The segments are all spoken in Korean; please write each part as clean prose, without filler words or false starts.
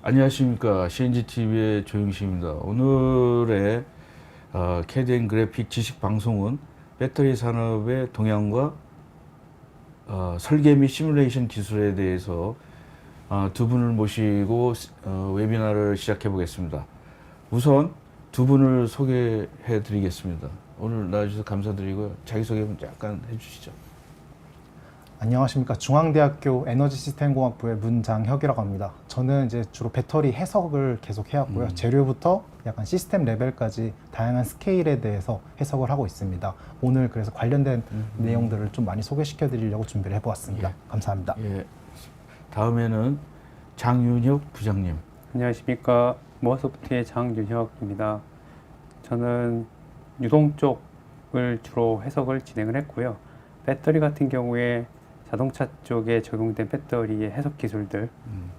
안녕하십니까. CNGTV의 조영식입니다. 오늘의 캐디앤 그래픽 지식 방송은 배터리 산업의 동향과 설계 및 시뮬레이션 기술에 대해서 두 분을 모시고 웨비나를 시작해 보겠습니다. 우선 두 분을 소개해 드리겠습니다. 오늘 나와주셔서 감사드리고요. 자기소개 약간 해주시죠. 안녕하십니까. 중앙대학교 에너지시스템공학부의 문장혁이라고 합니다. 저는 이제 주로 배터리 해석을 계속 해왔고요. 재료부터 약간 시스템 레벨까지 다양한 스케일에 대해서 해석을 하고 있습니다. 오늘 그래서 관련된 내용들을 좀 많이 소개시켜 드리려고 준비를 해보았습니다. 예. 감사합니다. 예. 다음에는 장윤혁 부장님. 안녕하십니까. 모아소프트의 장윤혁입니다. 저는 유동 쪽을 주로 해석을 진행을 했고요. 배터리 같은 경우에 자동차 쪽에 적용된 배터리의 해석 기술들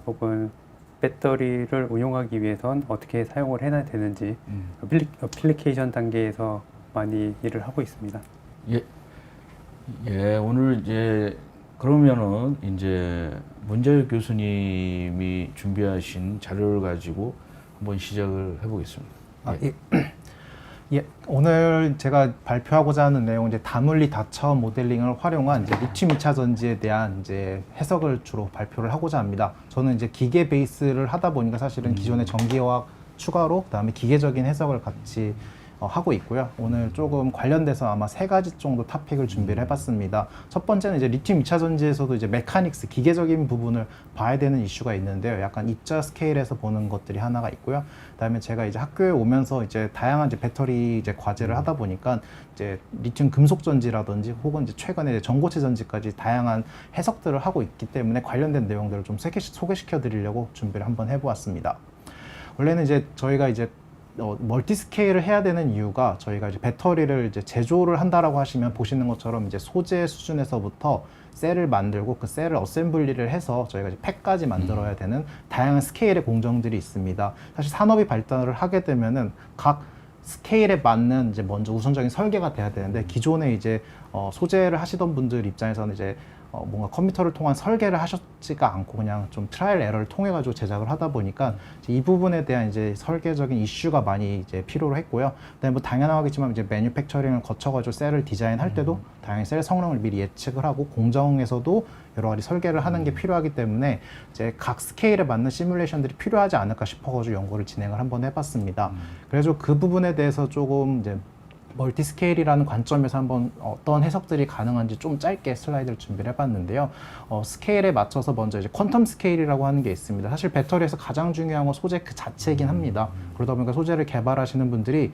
혹은 배터리를 운용하기 위해선 어떻게 사용을 해야 되는지 어플리케이션 단계에서 많이 일을 하고 있습니다. 예, 오늘 이제 그러면은 이제 문재혁 교수님이 준비하신 자료를 가지고 한번 시작을 해보겠습니다. 오늘 제가 발표하고자 하는 내용은 이제 다물리 다차원 모델링을 활용한 이제 리튬 2차 전지에 대한 이제 해석을 주로 발표를 하고자 합니다. 저는 이제 기계 베이스를 하다 보니까 사실은 기존의 전기화학 추가로 그다음에 기계적인 해석을 같이 하고 있고요. 오늘 조금 관련돼서 아마 3가지 정도 토픽을 준비를 해봤습니다. 첫 번째는 이제 리튬 2차 전지에서도 이제 메카닉스, 기계적인 부분을 봐야 되는 이슈가 있는데요. 약간 입자 스케일에서 보는 것들이 하나가 있고요. 그다음에 제가 이제 학교에 오면서 이제 다양한 이제 배터리 이제 과제를 하다 보니까 이제 리튬 금속 전지라든지 혹은 이제 최근에 이제 전고체 전지까지 다양한 해석들을 하고 있기 때문에 관련된 내용들을 좀 소개시켜 드리려고 준비를 한번 해보았습니다. 원래는 이제 저희가 이제 멀티 스케일을 해야 되는 이유가 저희가 이제 배터리를 이제 제조를 한다라고 하시면 보시는 것처럼 이제 소재 수준에서부터 셀을 만들고 그 셀을 어셈블리를 해서 저희가 이제 팩까지 만들어야 되는 다양한 스케일의 공정들이 있습니다. 사실 산업이 발달을 하게 되면은 각 스케일에 맞는 이제 먼저 우선적인 설계가 돼야 되는데 기존에 이제 소재를 하시던 분들 입장에서는 이제 뭔가 컴퓨터를 통한 설계를 하셨지가 않고 그냥 좀 트라이얼 에러를 통해 가지고 제작을 하다 보니까 이 부분에 대한 이제 설계적인 이슈가 많이 이제 필요로 했고요. 그다음에 뭐 당연하겠지만 이제 매뉴팩처링을 거쳐 가지고 셀을 디자인할 때도 다양한 셀 성능을 미리 예측을 하고 공정에서도 여러 가지 설계를 하는 게 필요하기 때문에 이제 각 스케일에 맞는 시뮬레이션들이 필요하지 않을까 싶어 가지고 연구를 진행을 한번 해봤습니다. 그래서 그 부분에 대해서 조금 이제 멀티 스케일이라는 관점에서 한번 어떤 해석들이 가능한지 좀 짧게 슬라이드를 준비를 해봤는데요. 스케일에 맞춰서 먼저 이제 퀀텀 스케일이라고 하는 게 있습니다. 사실 배터리에서 가장 중요한 건 소재 그 자체이긴 합니다. 그러다 보니까 소재를 개발하시는 분들이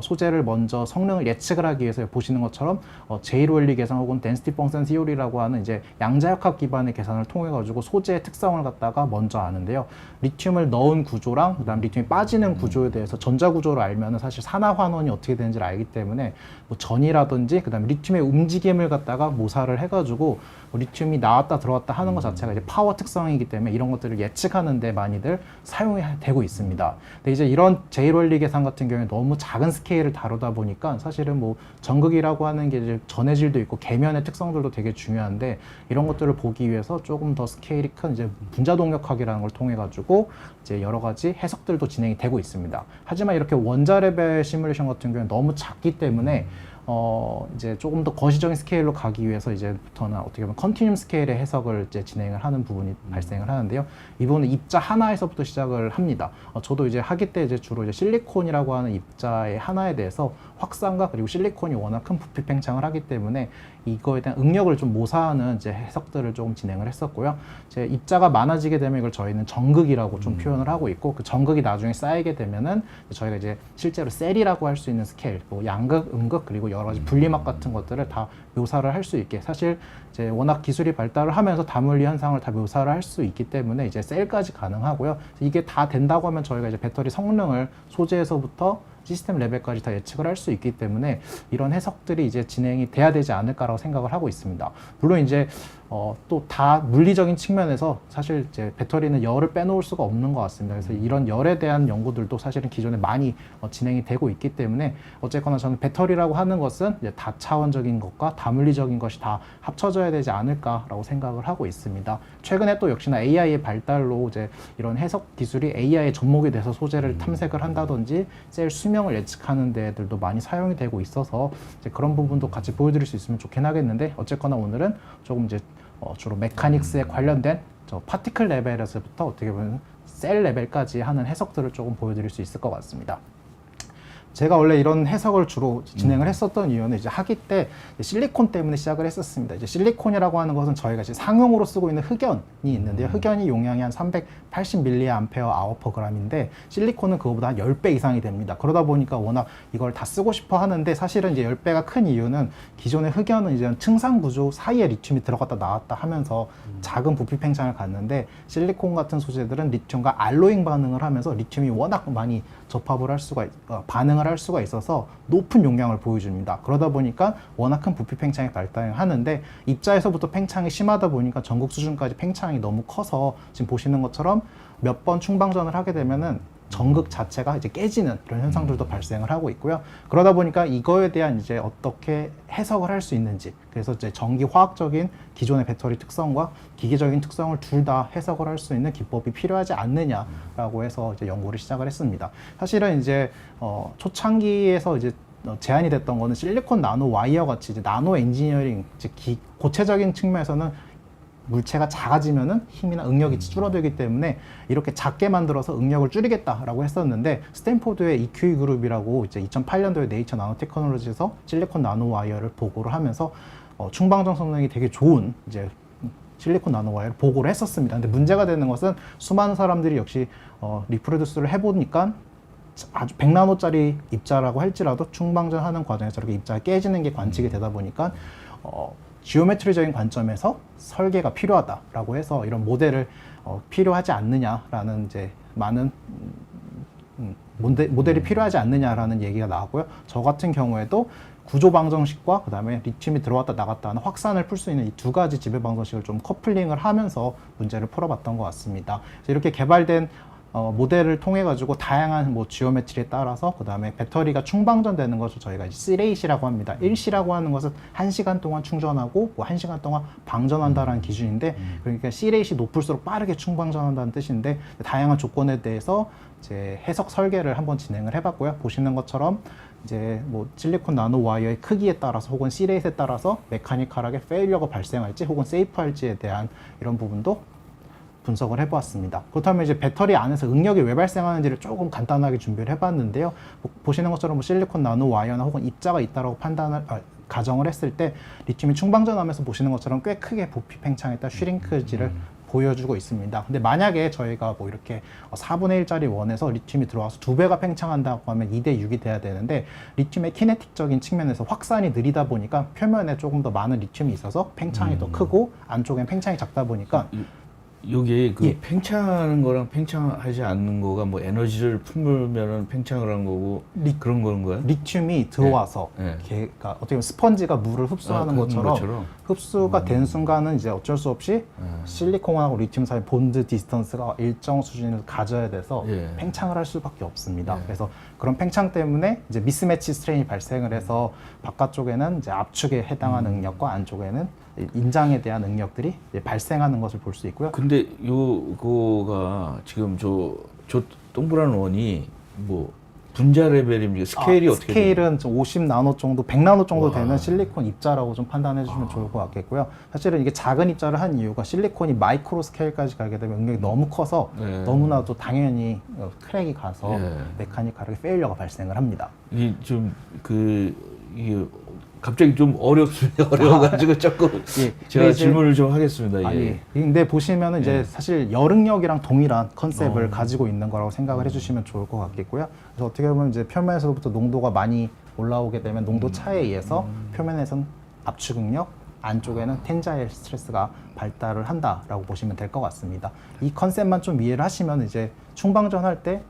소재를 먼저 성능을 예측을 하기 위해서 보시는 것처럼 제일 원리 계산 혹은 덴시티 펑션 시오리라고 하는 이제 양자역학 기반의 계산을 통해 가지고 소재의 특성을 갖다가 먼저 아는데요. 리튬을 넣은 구조랑 그다음 리튬이 빠지는 구조에 대해서 전자 구조를 알면은 사실 산화 환원이 어떻게 되는지를 알기 때문에 뭐 전이라든지 그다음에 리튬의 움직임을 갖다가 모사를 해가지고 리튬이 나왔다 들어왔다 하는 것 자체가 이제 파워 특성이기 때문에 이런 것들을 예측하는데 많이들 사용이 되고 있습니다. 근데 이제 이런 제일 원리 계산 같은 경우에 너무 작은 스케일을 다루다 보니까 사실은 뭐 전극이라고 하는 게 이제 전해질도 있고 계면의 특성들도 되게 중요한데 이런 것들을 보기 위해서 조금 더 스케일이 큰 이제 분자 동력학이라는 걸 통해 가지고 이제 여러 가지 해석들도 진행이 되고 있습니다. 하지만 이렇게 원자 레벨 시뮬레이션 같은 경우는 너무 작기 때문에 이제 조금 더 거시적인 스케일로 가기 위해서 이제부터는 어떻게 보면 컨티뉴um 스케일의 해석을 이제 진행을 하는 부분이 발생을 하는데요. 이 부분은 입자 하나에서부터 시작을 합니다. 저도 이제 학위 때 이제 주로 이제 실리콘이라고 하는 입자의 하나에 대해서 확산과 그리고 실리콘이 워낙 큰 부피 팽창을 하기 때문에 이거에 대한 응력을 좀 모사하는 이제 해석들을 조금 진행을 했었고요. 이제 입자가 많아지게 되면 이걸 저희는 정극이라고 좀 표현을 하고 있고 그 정극이 나중에 쌓이게 되면은 저희가 이제 실제로 셀이라고 할 수 있는 스케일, 뭐 양극, 음극 그리고 여러 가지 분리막 같은 것들을 다 묘사를 할 수 있게 사실 이제 워낙 기술이 발달을 하면서 다물리 현상을 다 묘사를 할 수 있기 때문에 이제 셀까지 가능하고요. 이게 다 된다고 하면 저희가 이제 배터리 성능을 소재에서부터 시스템 레벨까지 다 예측을 할 수 있기 때문에 이런 해석들이 이제 진행이 돼야 되지 않을까라고 생각을 하고 있습니다. 물론 이제 또 다 물리적인 측면에서 사실 이제 배터리는 열을 빼놓을 수가 없는 것 같습니다. 그래서 이런 열에 대한 연구들도 사실은 기존에 많이 진행이 되고 있기 때문에 어쨌거나 저는 배터리라고 하는 것은 이제 다차원적인 것과 다물리적인 것이 다 합쳐져야 되지 않을까라고 생각을 하고 있습니다. 최근에 또 역시나 AI의 발달로 이제 이런 해석 기술이 AI의 접목이 돼서 소재를 탐색을 한다든지 셀 수명을 예측하는 데들도 많이 사용이 되고 있어서 이제 그런 부분도 같이 보여드릴 수 있으면 좋긴 하겠는데 어쨌거나 오늘은 조금 이제 주로 메카닉스에 관련된 저 파티클 레벨에서부터 어떻게 보면 셀 레벨까지 하는 해석들을 조금 보여드릴 수 있을 것 같습니다. 제가 원래 이런 해석을 주로 진행을 했었던 이유는 이제 학위 때 실리콘 때문에 시작을 했었습니다. 이제 실리콘이라고 하는 것은 저희가 이제 상용으로 쓰고 있는 흑연이 있는데요. 흑연이 용량이 한 380mAh/g인데 실리콘은 그거보다 한 10배 이상이 됩니다. 그러다 보니까 워낙 이걸 다 쓰고 싶어 하는데 사실은 이제 10배가 큰 이유는 기존의 흑연은 이제 층상 구조 사이에 리튬이 들어갔다 나왔다 하면서 작은 부피 팽창을 갖는데 실리콘 같은 소재들은 리튬과 알로잉 반응을 하면서 리튬이 워낙 많이 접합을 할 수가 반응을 할 수가 있어서 높은 용량을 보여줍니다. 그러다 보니까 워낙 큰 부피 팽창이 발생하는데 입자에서부터 팽창이 심하다 보니까 전국 수준까지 팽창이 너무 커서 지금 보시는 것처럼 몇 번 충방전을 하게 되면은 전극 자체가 이제 깨지는 이런 현상들도 발생을 하고 있고요. 그러다 보니까 이거에 대한 이제 어떻게 해석을 할 수 있는지, 그래서 이제 전기 화학적인 기존의 배터리 특성과 기계적인 특성을 둘 다 해석을 할 수 있는 기법이 필요하지 않느냐라고 해서 이제 연구를 시작을 했습니다. 사실은 이제 초창기에서 이제 제안이 됐던 거는 실리콘 나노 와이어 같이 이제 나노 엔지니어링, 즉 고체적인 측면에서는 물체가 작아지면은 힘이나 응력이 줄어들기 때문에 이렇게 작게 만들어서 응력을 줄이겠다라고 했었는데 스탠포드의 EQE 그룹이라고 이제 2008년도에 네이처 나노테크놀로지에서 실리콘 나노 와이어를 보고를 하면서 충방전 성능이 되게 좋은 이제 실리콘 나노 와이어를 보고를 했었습니다. 근데 문제가 되는 것은 수많은 사람들이 역시 리프로듀스를 해보니까 아주 100나노짜리 입자라고 할지라도 충방전하는 과정에서 이렇게 입자가 깨지는 게 관측이 되다 보니까 지오메트리적인 관점에서 설계가 필요하다라고 해서 이런 모델을 필요하지 않느냐라는 이제 많은 모델이 필요하지 않느냐라는 얘기가 나왔고요. 저 같은 경우에도 구조 방정식과 그다음에 리튬이 들어왔다 나갔다 하는 확산을 풀 수 있는 이 두 가지 지배 방정식을 좀 커플링을 하면서 문제를 풀어봤던 것 같습니다. 이렇게 개발된 모델을 통해 가지고 다양한 뭐 지오메트리에 따라서 그다음에 배터리가 충방전되는 것을 저희가 이제 C레이시라고 합니다. 1C라고 하는 것은 1시간 동안 충전하고 뭐 1시간 동안 방전한다라는 기준인데 그러니까 C레이시 높을수록 빠르게 충방전한다는 뜻인데 다양한 조건에 대해서 이제 해석 설계를 한번 진행을 해봤고요. 보시는 것처럼 이제 뭐 실리콘 나노 와이어의 크기에 따라서 혹은 C레이스에 따라서 메카니컬하게 페일러가 발생할지 혹은 세이프할지에 대한 이런 부분도 분석을 해보았습니다. 그렇다면 이제 배터리 안에서 응력이 왜 발생하는지를 조금 간단하게 준비를 해봤는데요. 보시는 것처럼 뭐 실리콘 나노 와이어나 혹은 입자가 있다라고 가정을 했을 때 리튬이 충방전하면서 보시는 것처럼 꽤 크게 부피 팽창했다 슈링크지를 보여주고 있습니다. 근데 만약에 저희가 뭐 이렇게 4분의 1짜리 원에서 리튬이 들어와서 2배가 팽창한다고 하면 2대 6이 돼야 되는데 리튬의 키네틱적인 측면에서 확산이 느리다 보니까 표면에 조금 더 많은 리튬이 있어서 팽창이 더 크고 안쪽엔 팽창이 작다 보니까 여기 그 예. 팽창하는 거랑 팽창하지 않는 거가 뭐 에너지를 품으면은 팽창을 한 거고 그런 거야? 리튬이 들어와서 예. 걔가 어떻게 보면 스펀지가 물을 흡수하는 것처럼 흡수가 된 순간은 이제 어쩔 수 없이 실리콘하고 리튬 사이 본드 디스턴스가 일정 수준을 가져야 돼서 예. 팽창을 할 수밖에 없습니다. 예. 그래서 그런 팽창 때문에 이제 미스매치 스트레인이 발생을 해서 바깥쪽에는 이제 압축에 해당하는 응력과 안쪽에는 인장에 대한 응력들이 이제 발생하는 것을 볼 수 있고요. 근데 요거가 지금 저 동그란 원이 뭐 분자 레벨입니까? 스케일이 어떻게 돼요? 스케일은 50나노 정도, 100나노 정도 와. 되는 실리콘 입자라고 좀 판단해 주시면 좋을 것 같겠고요. 사실은 이게 작은 입자를 한 이유가 실리콘이 마이크로 스케일까지 가게 되면 응력이 너무 커서 네. 너무나도 당연히 크랙이 가서 네. 메카니컬하게 페일러가 발생을 합니다. 이게 좀 이게 갑자기 좀 어려워가지고 조금 예. 제가 근데 질문을 좀 하겠습니다. 예. 아니, 근데 보시면은 이제 예. 사실 열응력이랑 동일한 컨셉을 가지고 있는 거라고 생각을 해주시면 좋을 것 같겠고요. 그래서 어떻게 보면 이제 표면에서부터 농도가 많이 올라오게 되면 농도 차에 의해서 표면에선 압축 응력, 안쪽에는 텐자일 스트레스가 발달을 한다라고 보시면 될 것 같습니다. 이 컨셉만 좀 이해를 하시면 이제 충방전 할 때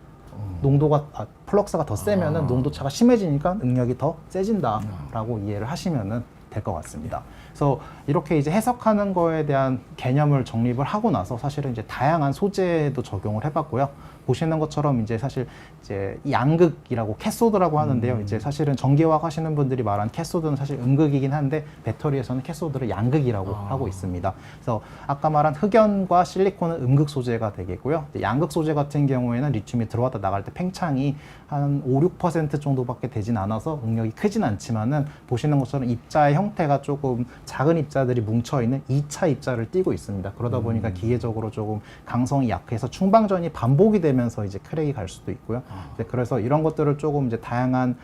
농도가 플럭스가 더 세면은 농도차가 심해지니까 응력이 더 세진다라고 이해를 하시면은 될 것 같습니다. 그래서 이렇게 이제 해석하는 거에 대한 개념을 정립을 하고 나서 사실은 이제 다양한 소재도 적용을 해봤고요. 보시는 것처럼 이제 사실 이제 양극이라고 캐소드라고 하는데요. 이제 사실은 전기화학 하시는 분들이 말한 캐소드는 사실 음극이긴 한데 배터리에서는 캐소드를 양극이라고 하고 있습니다. 그래서 아까 말한 흑연과 실리콘은 음극 소재가 되겠고요. 양극 소재 같은 경우에는 리튬이 들어왔다 나갈 때 팽창이 한 5, 6% 정도밖에 되진 않아서 응력이 크진 않지만은 보시는 것처럼 입자의 형태가 조금 작은 입자들이 뭉쳐있는 2차 입자를 띠고 있습니다. 그러다 보니까 기계적으로 조금 강성이 약해서 충방전이 반복이 되면서 이제 크랙이 갈 수도 있고요. 그래서 이런 것들을 조금 이제 다양한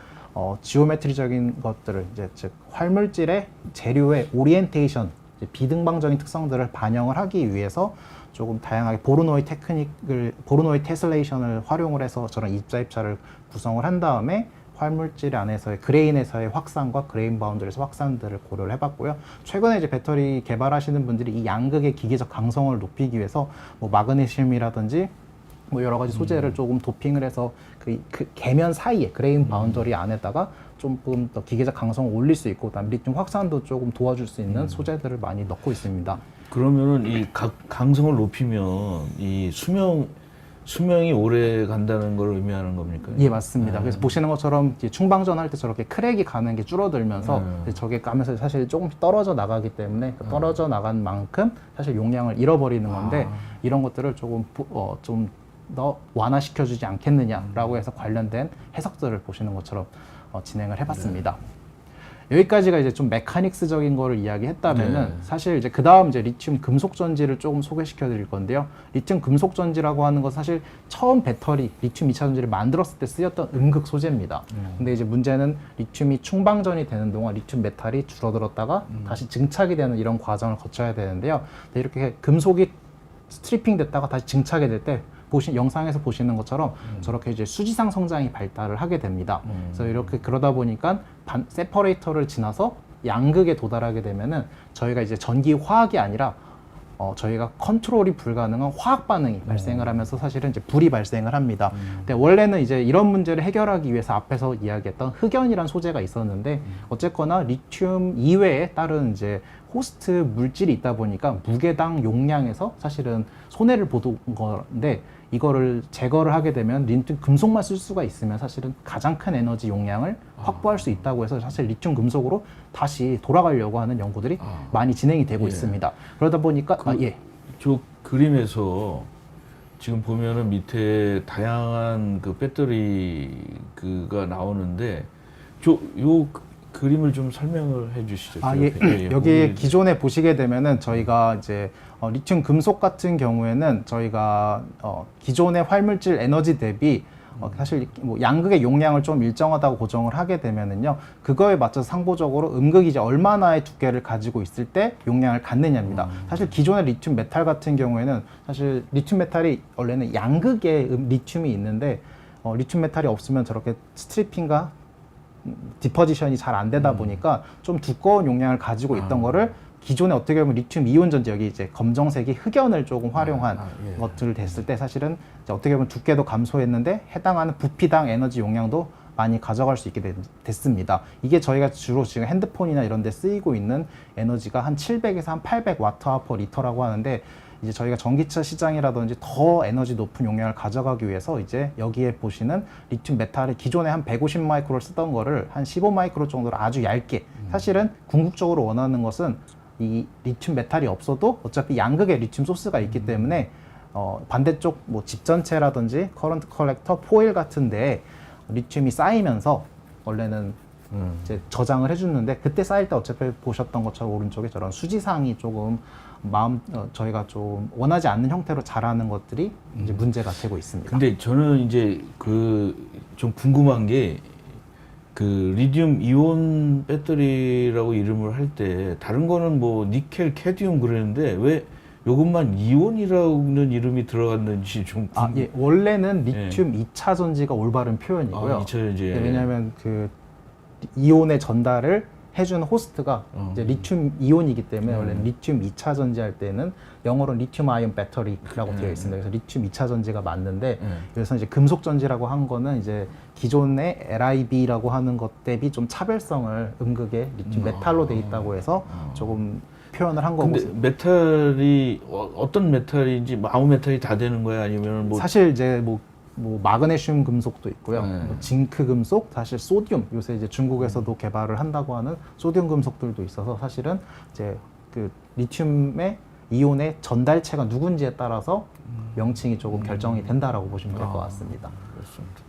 지오메트리적인 것들을 이제 즉 활물질의 재료의 오리엔테이션, 비등방적인 특성들을 반영을 하기 위해서 조금 다양하게 보르노이 테슬레이션을 활용을 해서 저런 입자를 구성을 한 다음에 활물질 안에서의 그레인에서의 확산과 그레인 바운드리에서 확산들을 고려를 해봤고요. 최근에 이제 배터리 개발하시는 분들이 이 양극의 기계적 강성을 높이기 위해서 뭐 마그네슘이라든지 뭐 여러 가지 소재를 조금 도핑을 해서 그 계면 사이에 그레인 바운더리 안에다가 조금 더 기계적 강성을 올릴 수 있고 그다음 리튬 확산도 조금 도와줄 수 있는 소재들을 많이 넣고 있습니다. 그러면은 이 강성을 높이면 이 수명이 오래 간다는 걸 의미하는 겁니까? 예, 맞습니다. 그래서 보시는 것처럼 이제 충방전 할 때 저렇게 크랙이 가는 게 줄어들면서 저게 까면서 사실 조금 떨어져 나가기 때문에 그 떨어져 나간 만큼 사실 용량을 잃어버리는 건데 이런 것들을 조금 좀 더 완화시켜주지 않겠느냐라고 해서 관련된 해석들을 보시는 것처럼 진행을 해봤습니다. 여기까지가 이제 좀 메카닉스적인 거를 이야기했다면은 사실 이제 그 다음 이제 리튬 금속 전지를 조금 소개시켜 드릴 건데요. 리튬 금속 전지라고 하는 건 사실 처음 배터리 리튬 2차 전지를 만들었을 때 쓰였던 음극 소재입니다. 근데 이제 문제는 리튬이 충방전이 되는 동안 리튬 메탈이 줄어들었다가 다시 증착이 되는 이런 과정을 거쳐야 되는데요. 근데 이렇게 금속이 스트리핑 됐다가 다시 증착이 될 때 영상에서 보시는 것처럼 저렇게 이제 수지상 성장이 발달을 하게 됩니다. 그래서 이렇게 그러다 보니까 세퍼레이터를 지나서 양극에 도달하게 되면은 저희가 이제 전기 화학이 아니라 저희가 컨트롤이 불가능한 화학 반응이 발생을 하면서 사실은 이제 불이 발생을 합니다. 근데 원래는 이제 이런 문제를 해결하기 위해서 앞에서 이야기했던 흑연이란 소재가 있었는데 어쨌거나 리튬 이외에 다른 이제 호스트 물질이 있다 보니까 무게당 용량에서 사실은 손해를 보던 건데 이거를 제거를 하게 되면 리튬 금속만 쓸 수가 있으면 사실은 가장 큰 에너지 용량을 확보할 수 있다고 해서 사실 리튬 금속으로 다시 돌아가려고 하는 연구들이 많이 진행이 되고 있습니다. 그러다 보니까 저 그림에서 지금 보면은 밑에 다양한 그 배터리 그가 나오는데 요 그림을 좀 설명을 해주시죠. 여기 기존에 보시게 되면은 저희가 이제 리튬 금속 같은 경우에는 저희가 기존의 활물질 에너지 대비 사실 뭐 양극의 용량을 좀 일정하다고 고정을 하게 되면은요 그거에 맞춰서 상보적으로 음극이 이제 얼마나의 두께를 가지고 있을 때 용량을 갖느냐입니다. 사실 기존의 리튬 메탈 같은 경우에는 사실 리튬 메탈이 원래는 양극의 리튬이 있는데 리튬 메탈이 없으면 저렇게 스트리핑과 디퍼지션이 잘 안 되다 보니까 좀 두꺼운 용량을 가지고 있던 거를 기존에 어떻게 보면 리튬 이온 전지 여기 이제 검정색이 흑연을 조금 활용한 것들 됐을 때 사실은 이제 어떻게 보면 두께도 감소했는데 해당하는 부피당 에너지 용량도 많이 가져갈 수 있게 됐습니다. 이게 저희가 주로 지금 핸드폰이나 이런 데 쓰이고 있는 에너지가 한 700에서 한 800Wh/L라고 하는데 이제 저희가 전기차 시장이라든지 더 에너지 높은 용량을 가져가기 위해서 이제 여기에 보시는 리튬 메탈이 기존에 한 150 마이크로를 쓰던 거를 한 15 마이크로 정도로 아주 얇게 사실은 궁극적으로 원하는 것은 이 리튬 메탈이 없어도 어차피 양극의 리튬 소스가 있기 때문에 반대쪽 뭐 집 전체라든지 커런트 컬렉터, 포일 같은데 리튬이 쌓이면서 원래는 이제 저장을 해주는데 그때 쌓일 때 어차피 보셨던 것처럼 오른쪽에 저런 수지상이 조금 저희가 좀 원하지 않는 형태로 자라는 것들이 이제 문제가 되고 있습니다. 근데 저는 이제 좀 궁금한 게 리튬 이온 배터리라고 이름을 할 때 다른 거는 뭐 니켈, 캐디움 그러는데 왜 요것만 이온이라는 이름이 들어갔는지 좀 원래는 리튬 2차 전지가 올바른 표현이고요. 2차 전지. 왜냐하면 그 이온의 전달을 해주는 호스트가 이제 리튬 이온이기 때문에 원래 리튬 2차 전지할 때는 영어로 리튬 아이온 배터리라고 되어 있습니다. 그래서 리튬 2차 전지가 맞는데 그래서 이제 금속 전지라고 한 거는 이제 기존의 LIB라고 하는 것 대비 좀 차별성을 음극에 리튬 메탈로 돼 있다고 해서 조금 표현을 한 거고. 근데 메탈이 어떤 메탈인지 아무 메탈이 다 되는 거야 아니면 뭐 사실 이제 뭐 마그네슘 금속도 있고요. 네. 뭐 징크 금속, 사실 소듐, 요새 이제 중국에서도 개발을 한다고 하는 소듐 금속들도 있어서 사실은 이제 그 리튬의 이온의 전달체가 누군지에 따라서 명칭이 조금 결정이 된다라고 보시면 될 것 같습니다. 그렇습니다.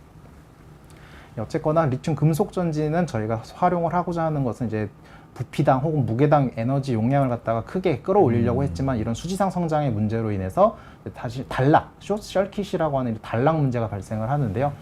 어쨌거나 리튬 금속 전지는 저희가 활용을 하고자 하는 것은 이제 부피당 혹은 무게당 에너지 용량을 갖다가 크게 끌어올리려고 했지만 이런 수지상 성장의 문제로 인해서 다시 단락, 숏 서킷이라고 하는 단락 문제가 발생을 하는데요.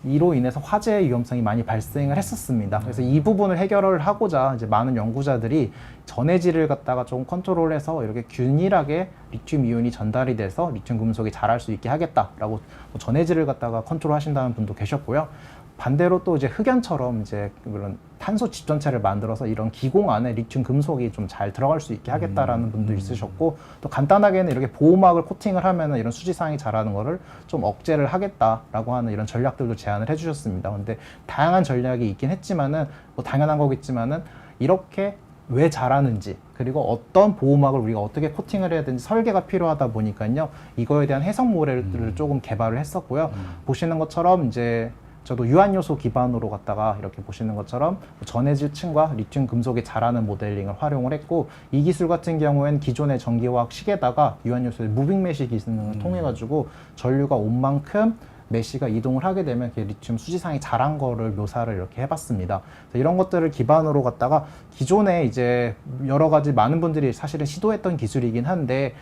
이로 인해서 화재의 위험성이 많이 발생을 했었습니다. 그래서 이 부분을 해결을 하고자 이제 많은 연구자들이 전해질을 갖다가 좀 컨트롤해서 이렇게 균일하게 리튬 이온이 전달이 돼서 리튬 금속이 자랄 수 있게 하겠다라고 전해질을 갖다가 컨트롤 하신다는 분도 계셨고요. 반대로 또 이제 흑연처럼 이제 그런 탄소 집전체를 만들어서 이런 기공 안에 리튬 금속이 좀 잘 들어갈 수 있게 하겠다라는 분도 있으셨고, 또 간단하게는 이렇게 보호막을 코팅을 하면은 이런 수지상이 자라는 거를 좀 억제를 하겠다라고 하는 이런 전략들도 제안을 해주셨습니다. 근데 다양한 전략이 있긴 했지만은 뭐 당연한 거겠지만은 이렇게 왜 자라는지 그리고 어떤 보호막을 우리가 어떻게 코팅을 해야 되는지 설계가 필요하다 보니까요, 이거에 대한 해석 모델들을 조금 개발을 했었고요. 보시는 것처럼 이제 저도 유한 요소 기반으로 갖다가 이렇게 보시는 것처럼 전해질층과 리튬 금속이 자라는 모델링을 활용을 했고, 이 기술 같은 경우에는 기존의 전기화학 식에다가 유한 요소의 무빙 메시 기능을 통해 가지고 전류가 온 만큼 메시가 이동을 하게 되면 리튬 수지상이 자란 거를 묘사를 이렇게 해봤습니다. 이런 것들을 기반으로 갖다가 기존에 이제 여러 가지 많은 분들이 사실은 시도했던 기술이긴 한데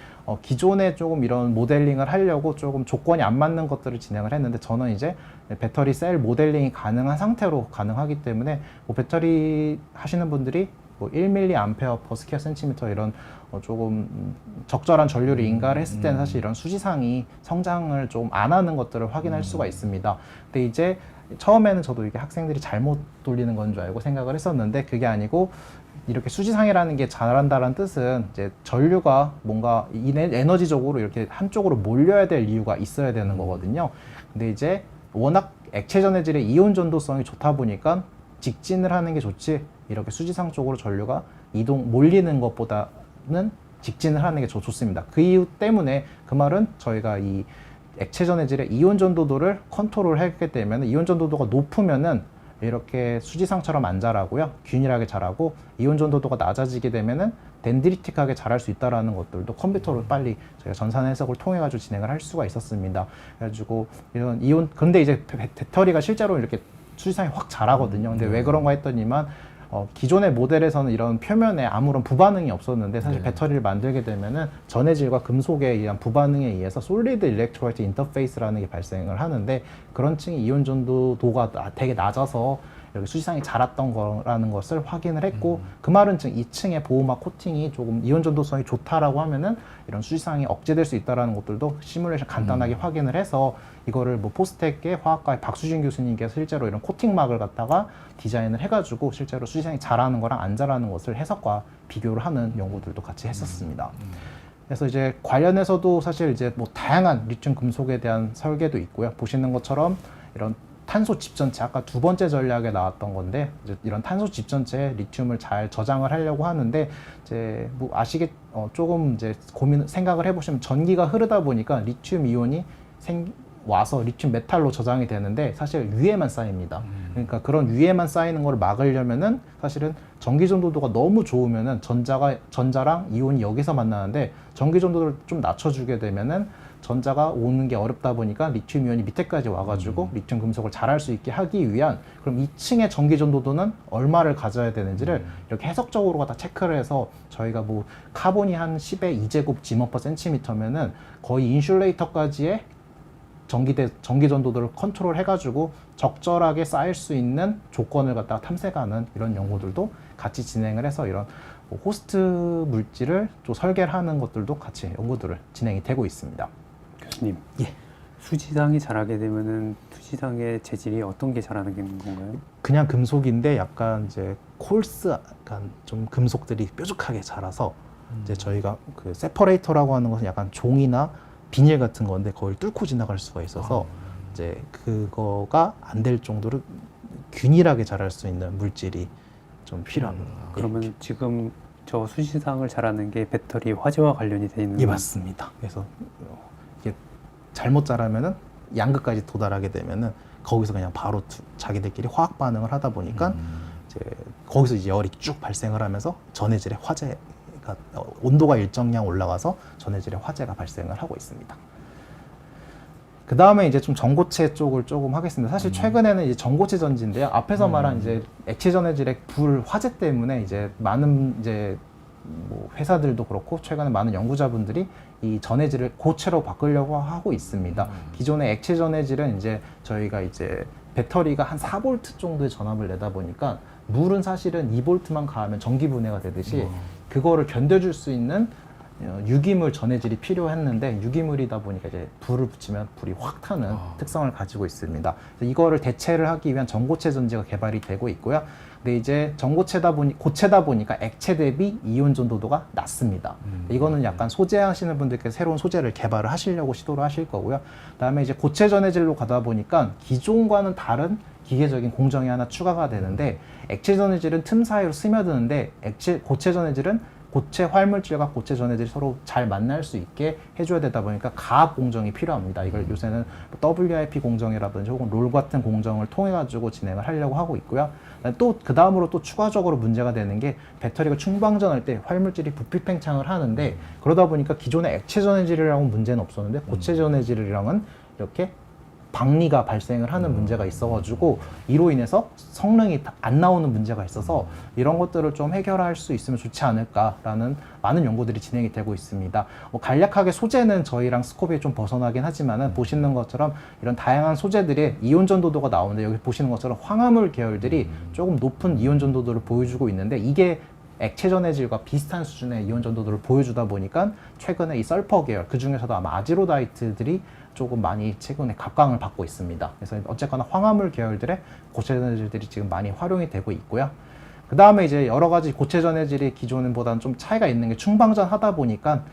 기존에 조금 이런 모델링을 하려고 조금 조건이 안 맞는 것들을 진행을 했는데, 저는 이제 배터리 셀 모델링이 가능한 상태로 가능하기 때문에 뭐 배터리 하시는 분들이 뭐 1mA per square centimeter 이런 조금 적절한 전류를 인가를 했을 때는 사실 이런 수지상이 성장을 좀 안 하는 것들을 확인할 수가 있습니다. 근데 이제 처음에는 저도 이게 학생들이 잘못 돌리는 건 줄 알고 생각을 했었는데 그게 아니고, 이렇게 수지상이라는 게 자란다는 뜻은 이제 전류가 뭔가 에너지적으로 이렇게 한쪽으로 몰려야 될 이유가 있어야 되는 거거든요. 근데 이제 워낙 액체 전해질의 이온 전도성이 좋다 보니까 직진을 하는 게 좋지, 이렇게 수지상 쪽으로 전류가 몰리는 것보다는 직진을 하는 게 좋습니다. 그 이유 때문에 그 말은 저희가 이 액체 전해질의 이온 전도도를 컨트롤 하게 되면 이온 전도도가 높으면은 이렇게 수지상처럼 안 자라고요. 균일하게 자라고, 이온 전도도가 낮아지게 되면은 덴드리틱하게 자랄 수 있다라는 것들도 컴퓨터로 빨리 저희가 전산 해석을 통해 가지고 진행을 할 수가 있었습니다. 그래가지고 이런 이온, 근데 이제 배터리가 실제로 이렇게 수지상이 확 자라거든요. 근데 왜 그런가 했더니만 기존의 모델에서는 이런 표면에 아무런 부반응이 없었는데 사실 배터리를 만들게 되면은 전해질과 금속에 의한 부반응에 의해서 솔리드 일렉트로라이트 인터페이스라는 게 발생을 하는데, 그런 층의 이온 전도도가 되게 낮아서 이렇게 수지상이 자랐던 거라는 것을 확인을 했고, 그 말은 지금 2층의 보호막 코팅이 조금 이온 전도성이 좋다라고 하면은 이런 수지상이 억제될 수 있다라는 것들도 시뮬레이션 간단하게 확인을 해서 이거를 뭐 포스텍의 화학과의 박수진 교수님께서 실제로 이런 코팅막을 갖다가 디자인을 해가지고 실제로 수지상이 자라는 거랑 안 자라는 것을 해석과 비교를 하는 연구들도 같이 했었습니다. 그래서 이제 관련해서도 사실 이제 뭐 다양한 리튬 금속에 대한 설계도 있고요. 보시는 것처럼 이런 탄소 집전체, 아까 두 번째 전략에 나왔던 건데, 이제 이런 탄소 집전체에 리튬을 잘 저장을 하려고 하는데, 이제 뭐 조금 이제 생각을 해보시면 전기가 흐르다 보니까 리튬 이온이 와서 리튬 메탈로 저장이 되는데 사실 위에만 쌓입니다. 그러니까 그런 위에만 쌓이는 걸 막으려면은 사실은 전기 전도도가 너무 좋으면은 전자랑 이온이 여기서 만나는데 전기 전도를 좀 낮춰주게 되면은 전자가 오는 게 어렵다 보니까 리튬 이온이 밑에까지 와가지고 리튬 금속을 자랄 수 있게 하기 위한, 그럼 2층의 전기 전도도는 얼마를 가져야 되는지를 이렇게 해석적으로 갖다 체크를 해서 저희가 뭐 카본이 한 10의 2제곱 지머 퍼 센티미터면은 거의 인슐레이터까지의 전기 전도도를 컨트롤 해가지고 적절하게 쌓일 수 있는 조건을 갖다가 탐색하는 이런 연구들도 같이 진행을 해서 이런 호스트 물질을 또 설계를 하는 것들도 같이 연구들을 진행이 되고 있습니다. 교수님, 예. 수지상이 자라게 되면은 수지상의 재질이 어떤 게 자라는 건가요? 그냥 금속인데 약간 이제 콜스, 약간 좀 금속들이 뾰족하게 자라서 이제 저희가 그 세퍼레이터라고 하는 것은 약간 종이나 비닐 같은 건데 거기를 뚫고 지나갈 수가 있어서 이제 그거가 안 될 정도로 균일하게 자랄 수 있는 물질이 좀 필요합니다. 그러면 지금 저 수지상을 자라는 게 배터리 화재와 관련이 돼 있는 예, 맞습니다. 그래서 이게 잘못 자라면은 양극까지 도달하게 되면은 거기서 그냥 바로 자기들끼리 화학 반응을 하다 보니까 이제 거기서 이제 열이 쭉 발생을 하면서 전해질의 화재가 온도가 일정량 올라가서 전해질의 화재가 발생을 하고 있습니다. 그 다음에 이제 좀 전고체 쪽을 조금 하겠습니다. 사실 최근에는 이제 전고체 전지인데요. 앞에서 말한 이제 액체 전해질의 불 화재 때문에 이제 많은 이제 뭐 회사들도 그렇고 최근에 많은 연구자분들이 이 전해질을 고체로 바꾸려고 하고 있습니다. 기존의 액체 전해질은 이제 저희가 이제 배터리가 한 4V 정도의 전압을 내다 보니까 물은 사실은 2V만 가하면 전기 분해가 되듯이 그거를 견뎌줄 수 있는 유기물 전해질이 필요했는데 유기물이다 보니까 이제 불을 붙이면 불이 확 타는 특성을 가지고 있습니다. 그래서 이거를 대체를 하기 위한 전고체 전지가 개발이 되고 있고요. 근데 이제 고체다 보니까 액체 대비 이온 전도도가 낮습니다. 이거는 약간 소재하시는 분들께서 새로운 소재를 개발을 하시려고 시도를 하실 거고요. 그다음에 이제 고체 전해질로 가다 보니까 기존과는 다른 기계적인 공정이 하나 추가가 되는데 액체 전해질은 틈 사이로 스며드는데 고체 전해질은 고체 활물질과 고체 전해질이 서로 잘 만날 수 있게 해줘야 되다 보니까 가압 공정이 필요합니다. 이걸 요새는 WIP 공정이라든지 혹은 롤 같은 공정을 통해 가지고 진행을 하려고 하고 있고요. 또 그 다음으로 또 추가적으로 문제가 되는 게 배터리가 충방전할 때 활물질이 부피 팽창을 하는데 그러다 보니까 기존의 액체 전해질이랑은 문제는 없었는데 고체 전해질이랑은 이렇게 박리가 발생을 하는 문제가 있어가지고 이로 인해서 성능이 안 나오는 문제가 있어서 이런 것들을 좀 해결할 수 있으면 좋지 않을까라는 많은 연구들이 진행이 되고 있습니다. 간략하게 소재는 저희랑 스코프에 좀 벗어나긴 하지만은 보시는 것처럼 이런 다양한 소재들의 이온 전도도가 나오는데 여기 보시는 것처럼 황화물 계열들이 조금 높은 이온 전도도를 보여주고 있는데 이게 액체 전해질과 비슷한 수준의 이온 전도도를 보여주다 보니까 최근에 이 설퍼 계열, 그 중에서도 아마 아지로다이트들이 조금 많이 최근에 각광을 받고 있습니다. 그래서 어쨌거나 황화물 계열들의 고체 전해질들이 지금 많이 활용이 되고 있고요. 그 다음에 이제 여러 가지 고체 전해질이 기존보다는 좀 차이가 있는 게 충방전 하다 보니까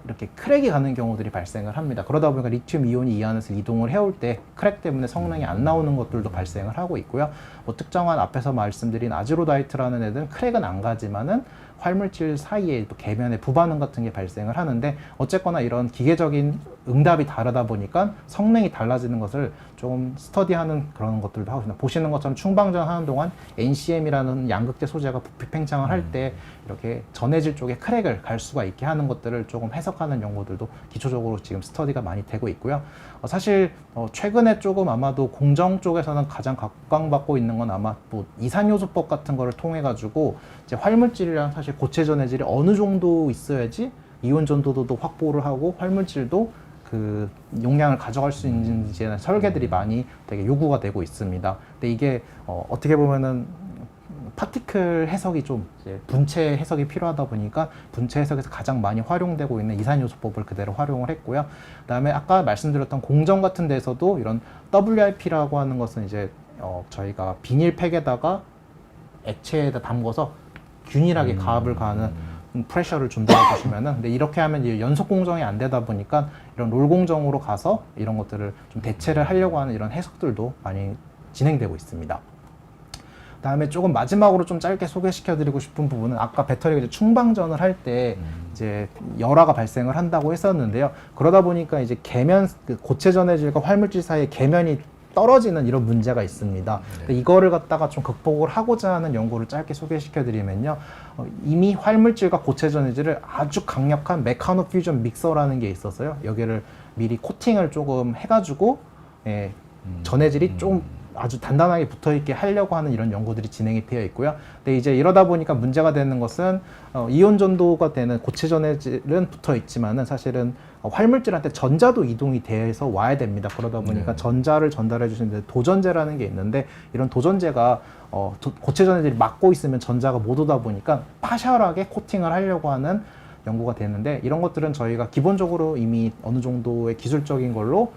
이렇게 크랙이 가는 경우들이 발생을 합니다. 그러다 보니까 리튬 이온이 이 안에서 이동을 해올 때 크랙 때문에 성능이 안 나오는 것들도 발생을 하고 있고요. 뭐 특정한 앞에서 말씀드린 아지로다이트라는 애들은 크랙은 안 가지만은 활물질 사이에 또 계면에 부반응 같은 게 발생을 하는데 어쨌거나 이런 기계적인 응답이 다르다 보니까 성능이 달라지는 것을 좀 스터디하는 그런 것들도 하고 있습니다. 보시는 것처럼 충방전 하는 동안 NCM이라는 양극재 소재가 부피 팽창을 할 때 이렇게 전해질 쪽에 크랙을 갈 수가 있게 하는 것들을 조금 해석하는 연구들도 기초적으로 지금 스터디가 많이 되고 있고요. 사실 최근에 조금 아마도 공정 쪽에서는 가장 각광받고 있는 건 아마 뭐 이산요소법 같은 거를 통해 가지고 이제 활물질이랑 사실 고체 전해질이 어느 정도 있어야지 이온 전도도도 확보를 하고 활물질도 그 용량을 가져갈 수 있는지에 대한 설계들이 많이 되게 요구가 되고 있습니다. 근데 이게 어떻게 보면은 파티클 해석이 좀 이제 분체 해석이 필요하다 보니까 분체 해석에서 가장 많이 활용되고 있는 이산요소법을 그대로 활용을 했고요. 그다음에 아까 말씀드렸던 공정 같은 데서도 이런 WIP라고 하는 것은 이제 저희가 비닐팩에다가 액체에다 담궈서 균일하게 가압을 가하는 프레셔를 준다고 보시면은 근데 이렇게 하면 이제 연속 공정이 안 되다 보니까 이런 롤 공정으로 가서 이런 것들을 좀 대체를 하려고 하는 이런 해석들도 많이 진행되고 있습니다. 다음에 조금 마지막으로 좀 짧게 소개시켜드리고 싶은 부분은 아까 배터리가 이제 충방전을 할 때 이제 열화가 발생을 한다고 했었는데요. 그러다 보니까 이제 고체 전해질과 활물질 사이에 계면이 떨어지는 이런 문제가 있습니다. 근데 이거를 갖다가 좀 극복을 하고자 하는 연구를 짧게 소개시켜드리면요. 이미 활물질과 고체 전해질을 아주 강력한 메카노 퓨전 믹서라는 게 있어서요. 여기를 미리 코팅을 조금 해가지고 전해질이 좀 아주 단단하게 붙어있게 하려고 하는 이런 연구들이 진행이 되어 있고요. 근데 이제 이러다 보니까 문제가 되는 것은 이온 전도가 되는 고체 전해질은 붙어 있지만은 사실은 활물질한테 전자도 이동이 돼서 와야 됩니다. 그러다 보니까 전자를 전달해 주시는 도전제라는 게 있는데 이런 도전제가 고체 전해질이 막고 있으면 전자가 못 오다 보니까 파셜하게 코팅을 하려고 하는 연구가 되는데 이런 것들은 저희가 기본적으로 이미 어느 정도의 기술적인 걸로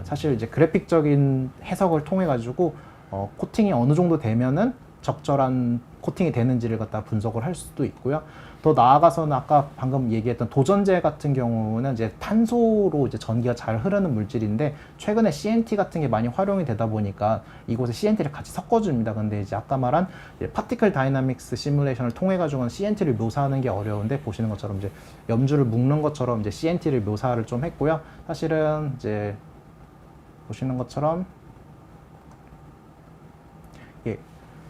사실 이제 그래픽적인 해석을 통해 가지고 코팅이 어느 정도 되면은 적절한 코팅이 되는지를 갖다 분석을 할 수도 있고요. 더 나아가서는 아까 방금 얘기했던 도전제 같은 경우는 이제 탄소로 이제 전기가 잘 흐르는 물질인데 최근에 CNT 같은 게 많이 활용이 되다 보니까 이곳에 CNT를 같이 섞어줍니다. 근데 이제 아까 말한 파티클 다이나믹스 시뮬레이션을 통해 가지고는 CNT를 묘사하는 게 어려운데 보시는 것처럼 이제 염주를 묶는 것처럼 이제 CNT를 묘사를 좀 했고요. 사실은 이제 보시는 것처럼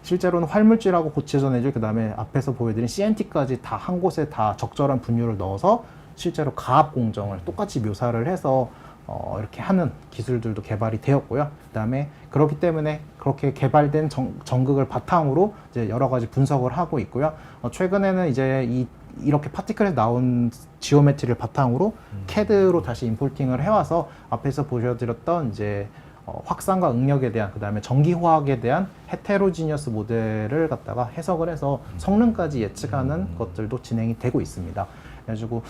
실제로는 활물질하고 고체 전해질 그 다음에 앞에서 보여드린 CNT까지 다 한 곳에 다 적절한 분율을 넣어서 실제로 가압 공정을 똑같이 묘사를 해서 이렇게 하는 기술들도 개발이 되었고요. 그 다음에 그렇기 때문에 그렇게 개발된 전극을 바탕으로 이제 여러 가지 분석을 하고 있고요. 최근에는 이제 이렇게 파티클에서 나온 지오메트리를 바탕으로 CAD로 다시 임포팅을 해와서 앞에서 보여드렸던 이제 확산과 응력에 대한 그 다음에 전기화학에 대한 헤테로지니어스 모델을 갖다가 해석을 해서 성능까지 예측하는 것들도 진행이 되고 있습니다. 그래가지고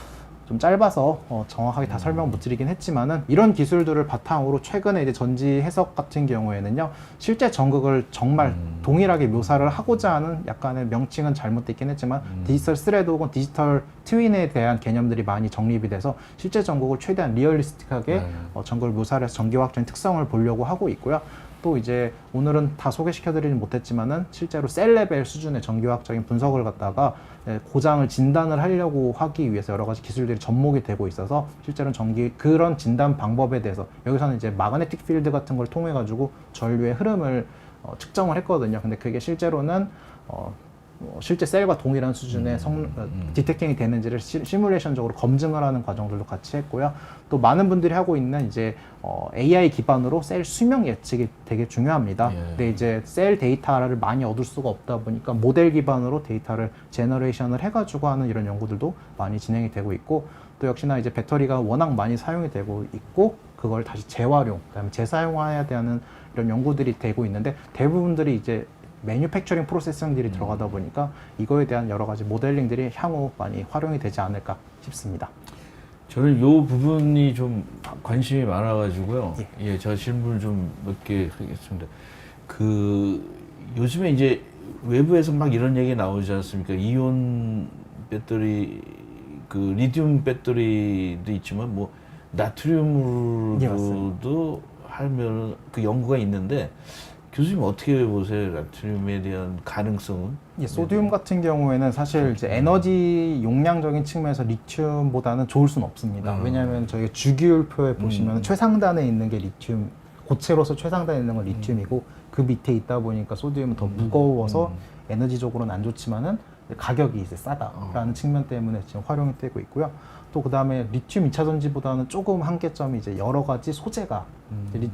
좀 짧아서 정확하게 다 설명 못 드리긴 했지만은 이런 기술들을 바탕으로 최근에 이제 전지 해석 같은 경우에는요 실제 전극을 정말 동일하게 묘사를 하고자 하는 약간의 명칭은 잘못됐긴 했지만 디지털 스레드 혹은 디지털 트윈에 대한 개념들이 많이 정립이 돼서 실제 전극을 최대한 리얼리스틱하게 전극을 묘사를 해서 전기화학적인 특성을 보려고 하고 있고요. 또 이제 오늘은 다 소개시켜드리진 못했지만은 실제로 셀 레벨 수준의 전기화학적인 분석을 갖다가 고장을 진단을 하려고 하기 위해서 여러 가지 기술들이 접목이 되고 있어서 실제로는 그런 진단 방법에 대해서 여기서는 이제 마그네틱 필드 같은 걸 통해 가지고 전류의 흐름을 측정을 했거든요. 근데 그게 실제로는 실제 셀과 동일한 수준의 디텍팅이 되는지를 시뮬레이션적으로 검증을 하는 과정들도 같이 했고요. 또 많은 분들이 하고 있는 이제 AI 기반으로 셀 수명 예측이 되게 중요합니다. 근데 이제 셀 데이터를 많이 얻을 수가 없다 보니까 모델 기반으로 데이터를 제너레이션을 해가지고 하는 이런 연구들도 많이 진행이 되고 있고 또 역시나 이제 배터리가 워낙 많이 사용이 되고 있고 그걸 다시 재활용, 그다음에 재사용해야 되는 이런 연구들이 되고 있는데 대부분들이 이제 매뉴팩처링 프로세싱들이 들어가다 보니까 이거에 대한 여러 가지 모델링들이 향후 많이 활용이 되지 않을까 싶습니다. 저는 이 부분이 좀 관심이 많아가지고요. 예, 제가 질문을 좀 몇 개 하겠습니다. 요즘에 이제 외부에서 막 이런 얘기 나오지 않습니까? 이온 배터리, 리튬 배터리도 있지만 뭐 나트륨으로도 하면 그 연구가 있는데 교수님 어떻게 보세요? 나트륨에 대한 가능성은? 소듐 같은 경우에는 사실 이제 에너지 용량적인 측면에서 리튬보다는 좋을 수는 없습니다. 왜냐하면 저희가 주기율표에 보시면 최상단에 있는 게 리튬, 고체로서 최상단에 있는 건 리튬이고 그 밑에 있다 보니까 소듐은 더 무거워서 에너지적으로는 안 좋지만은 가격이 이제 싸다라는 측면 때문에 지금 활용이 되고 있고요. 또 그 다음에 리튬 2차 전지보다는 조금 한계점이 이제 여러 가지 소재가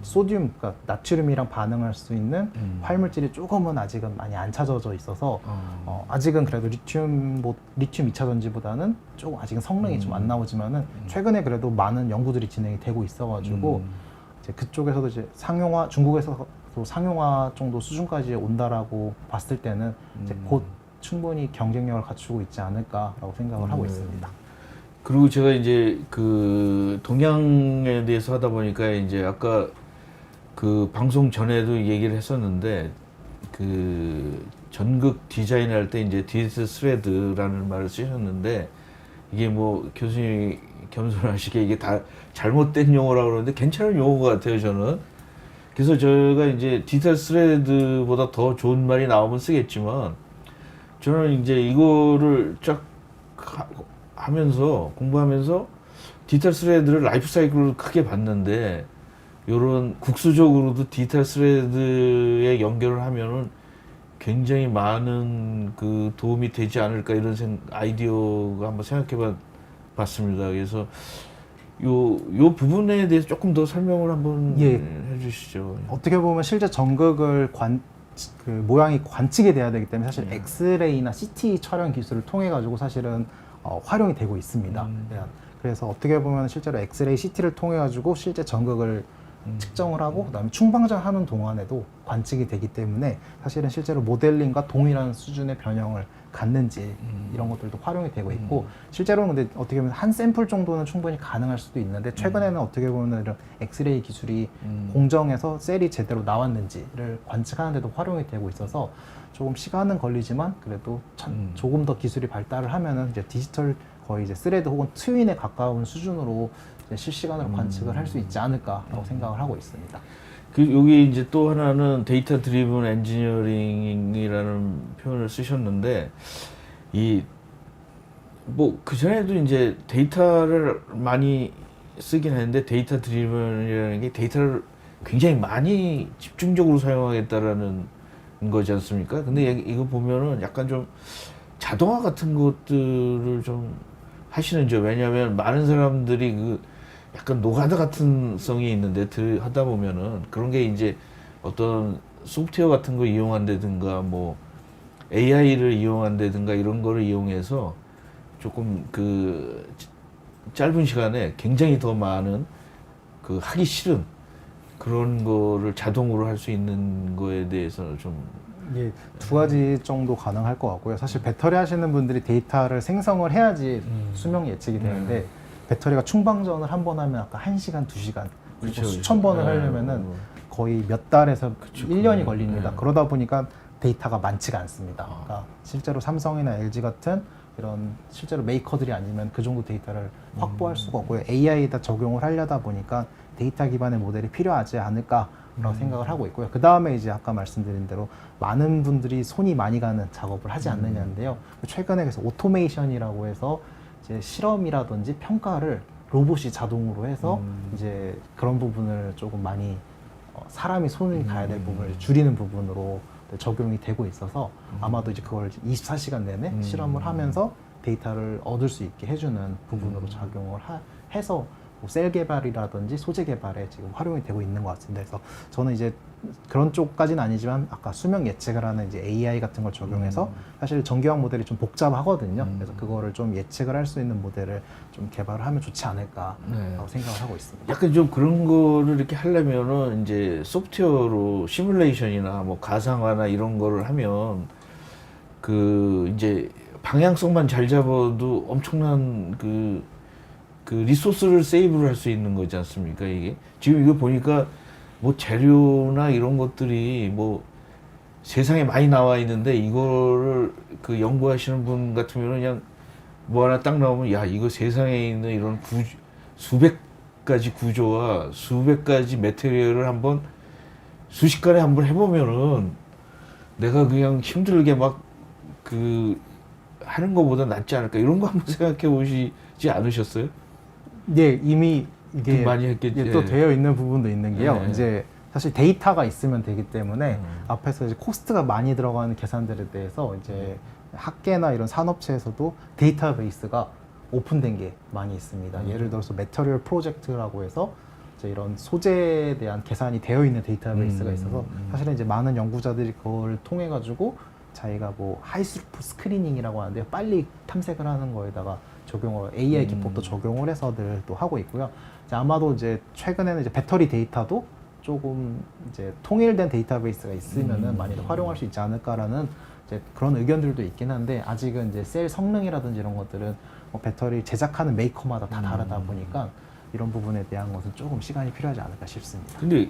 소듐, 그러니까 나트륨이랑 반응할 수 있는 활물질이 조금은 아직은 많이 안 찾아져 있어서 아직은 그래도 리튬 2차 전지보다는 조금 아직은 성능이 좀 안 나오지만은 최근에 그래도 많은 연구들이 진행이 되고 있어가지고 이제 그쪽에서도 이제 상용화, 중국에서도 상용화 정도 수준까지 온다라고 봤을 때는 이제 곧 충분히 경쟁력을 갖추고 있지 않을까라고 생각을 하고 있습니다. 그리고 제가 이제 동양에 대해서 하다 보니까 이제 아까 방송 전에도 얘기를 했었는데 전극 디자인할 때 이제 디지털 스레드라는 말을 쓰셨는데 이게 뭐 교수님이 겸손하시게 이게 다 잘못된 용어라고 그러는데 괜찮은 용어 같아요, 저는. 그래서 저희가 이제 디지털 스레드보다 더 좋은 말이 나오면 쓰겠지만 저는 이제 이거를 쫙 공부하면서 디지털 스레드를 라이프 사이클로 크게 봤는데 요런 국수적으로도 디지털 스레드에 연결을 하면은 굉장히 많은 도움이 되지 않을까 이런 아이디어가 한번 생각해 봤습니다. 그래서 요 부분에 대해서 조금 더 설명을 한번 해주시죠. 어떻게 보면 실제 전극을 모양이 관측이 돼야 되기 때문에 사실 엑스레이나 CT 촬영 기술을 통해 가지고 사실은 활용이 되고 있습니다. 그래서 어떻게 보면 실제로 엑스레이 CT를 통해 가지고 실제 전극을 측정을 하고 그다음에 충방전하는 동안에도 관측이 되기 때문에 사실은 실제로 모델링과 동일한 수준의 변형을 갔는지 이런 것들도 활용이 되고 있고 실제로는 근데 어떻게 보면 한 샘플 정도는 충분히 가능할 수도 있는데 최근에는 어떻게 보면 이런 엑스레이 기술이 공정해서 셀이 제대로 나왔는지를 관측하는 데도 활용이 되고 있어서 조금 시간은 걸리지만 그래도 조금 더 기술이 발달을 하면은 이제 디지털 거의 이제 스레드 혹은 트윈에 가까운 수준으로 이제 실시간으로 관측을 할 수 있지 않을까라고 생각을 하고 있습니다. 그 여기 이제 또 하나는 데이터 드리븐 엔지니어링이라는 표현을 쓰셨는데 이 뭐 그전에도 이제 데이터를 많이 쓰긴 했는데 데이터 드리븐이라는 게 데이터를 굉장히 많이 집중적으로 사용하겠다라는 거지 않습니까? 근데 이거 보면은 약간 좀 자동화 같은 것들을 좀 하시는죠. 왜냐하면 많은 사람들이 그 약간 노가다 같은 성이 있는데 하다 보면은 그런 게 이제 어떤 소프트웨어 같은 거 이용한다든가 뭐 AI를 이용한다든가 이런 거를 이용해서 조금 그 짧은 시간에 굉장히 더 많은 그 하기 싫은 그런 거를 자동으로 할 수 있는 거에 대해서는 좀 이게 두 가지 정도 가능할 것 같고요. 사실 배터리 하시는 분들이 데이터를 생성을 해야지 수명 예측이 되는데 배터리가 충방전을 한 번 하면 아까 1시간, 2시간 그리고 그쵸, 수천 번을 하려면은 거의 몇 달에서 그쵸, 1년이 그거는, 걸립니다. 그러다 보니까 데이터가 많지가 않습니다. 그러니까 실제로 삼성이나 LG 같은 이런 실제로 메이커들이 아니면 그 정도 데이터를 확보할 수가 없고요. AI에다 적용을 하려다 보니까 데이터 기반의 모델이 필요하지 않을까라고 생각을 하고 있고요. 그 다음에 이제 아까 말씀드린 대로 많은 분들이 손이 많이 가는 작업을 하지 않느냐인데요. 최근에 그래서 오토메이션이라고 해서 이제 실험이라든지 평가를 로봇이 자동으로 해서 이제 그런 부분을 조금 많이 사람이 손이 가야 될 부분을 줄이는 부분으로 적용이 되고 있어서 아마도 이제 그걸 24시간 내내 실험을 하면서 데이터를 얻을 수 있게 해주는 부분으로 작용을 해서 뭐 셀 개발이라든지 소재 개발에 지금 활용이 되고 있는 것 같습니다. 그래서 저는 이제 그런 쪽까지는 아니지만 아까 수명 예측을 하는 이제 AI 같은 걸 적용해서 사실 전기화학 모델이 좀 복잡하거든요. 그래서 그거를 좀 예측을 할 수 있는 모델을 좀 개발을 하면 좋지 않을까라고 생각을 하고 있습니다. 약간 좀 그런 거를 이렇게 하려면은 이제 소프트웨어로 시뮬레이션이나 뭐 가상화나 이런 거를 하면 그 이제 방향성만 잘 잡아도 엄청난 그 리소스를 세이브를 할 수 있는 거지 않습니까, 이게? 지금 이거 보니까 뭐 재료나 이런 것들이 뭐 세상에 많이 나와 있는데 이거를 그 연구하시는 분 같으면 그냥 뭐 하나 딱 나오면 야, 이거 세상에 있는 이런 수백 가지 구조와 수백 가지 매테리얼을 한번 순식간에 한번 해보면은 내가 그냥 힘들게 막 그 하는 것보다 낫지 않을까 이런 거 한번 생각해 보시지 않으셨어요? 네, 이미 이게 좀 많이 했겠지. 이게 또 되어 있는 부분도 있는 게요. 예. 이제 사실 데이터가 있으면 되기 때문에 앞에서 이제 코스트가 많이 들어가는 계산들에 대해서 이제 학계나 이런 산업체에서도 데이터베이스가 오픈된 게 많이 있습니다. 예를 들어서 매터리얼 프로젝트라고 해서 이제 이런 소재에 대한 계산이 되어 있는 데이터베이스가 있어서 사실은 이제 많은 연구자들이 그걸 통해 가지고 자기가 뭐 하이스루프 스크리닝이라고 하는데요. 빨리 탐색을 하는 거에다가 적용을 AI 기법도 적용을 해서들 또 하고 있고요. 이제 아마도 이제 최근에는 이제 배터리 데이터도 조금 이제 통일된 데이터베이스가 있으면은 많이 활용할 수 있지 않을까라는 이제 그런 의견들도 있긴 한데 아직은 이제 셀 성능이라든지 이런 것들은 뭐 배터리 제작하는 메이커마다 다 다르다 보니까 이런 부분에 대한 것은 조금 시간이 필요하지 않을까 싶습니다. 근데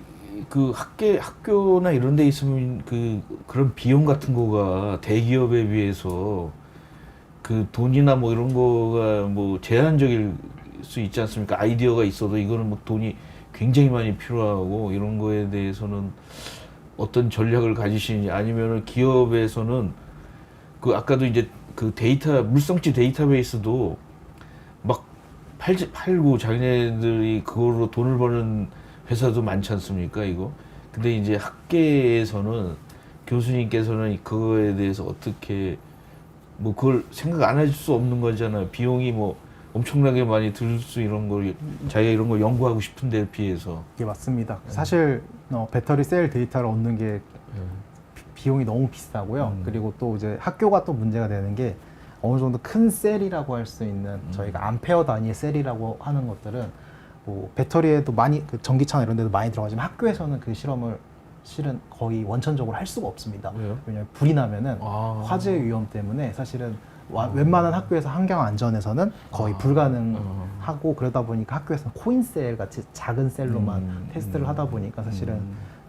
그 학교나 이런 데 있으면 그런 비용 같은 거가 대기업에 비해서 그 돈이나 뭐 이런 거가 뭐 제한적일 수 있지 않습니까? 아이디어가 있어도 이거는 뭐 돈이 굉장히 많이 필요하고 이런 거에 대해서는 어떤 전략을 가지시는지 아니면은 기업에서는 그 아까도 이제 그 데이터 물성치 데이터베이스도 막 팔고 자기네들이 그걸로 돈을 버는 회사도 많지 않습니까, 이거? 근데 이제 학계에서는 교수님께서는 그거에 대해서 어떻게 뭐 그걸 생각 안 할 수 없는 거잖아요. 비용이 뭐 엄청나게 많이 들 수 이런 걸 자기가 이런 걸 연구하고 싶은데 비해서. 이게 맞습니다. 사실 배터리 셀 데이터를 얻는 게 비용이 너무 비싸고요. 그리고 또 이제 학교가 또 문제가 되는 게 어느 정도 큰 셀이라고 할 수 있는 저희가 암페어 단위의 셀이라고 하는 것들은 뭐 배터리에도 많이 그 전기차나 이런 데도 많이 들어가지만 학교에서는 그 실험을 실은 거의 원천적으로 할 수가 없습니다. 왜요? 왜냐하면 불이 나면은 아. 화재 위험 때문에 사실은 웬만한 학교에서 환경 안전에서는 거의 불가능하고 그러다 보니까 학교에서는 코인셀 같이 작은 셀로만 테스트를 하다 보니까 사실은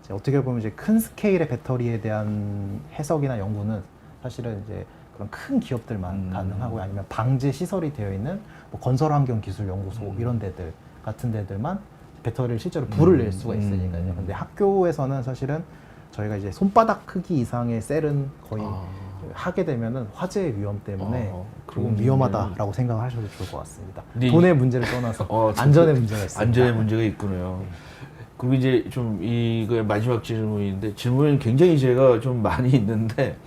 이제 어떻게 보면 이제 큰 스케일의 배터리에 대한 해석이나 연구는 사실은 이제 그런 큰 기업들만 가능하고요. 아니면 방제 시설이 되어 있는 뭐 건설환경기술연구소 이런 데들 같은 데들만 배터리를 실제로 불을 낼 수가 있으니까요. 근데 학교에서는 사실은 저희가 이제 손바닥 크기 이상의 셀은 거의 하게 되면은 화재 위험 때문에 조금 위험하다라고 생각하셔도 좋을 것 같습니다. 근데 돈의 문제를 떠나서 안전의 문제가 있습니다. 안전의 문제가 있군요. 그리고 이제 좀 이거의 마지막 질문인데 질문은 굉장히 제가 좀 많이 있는데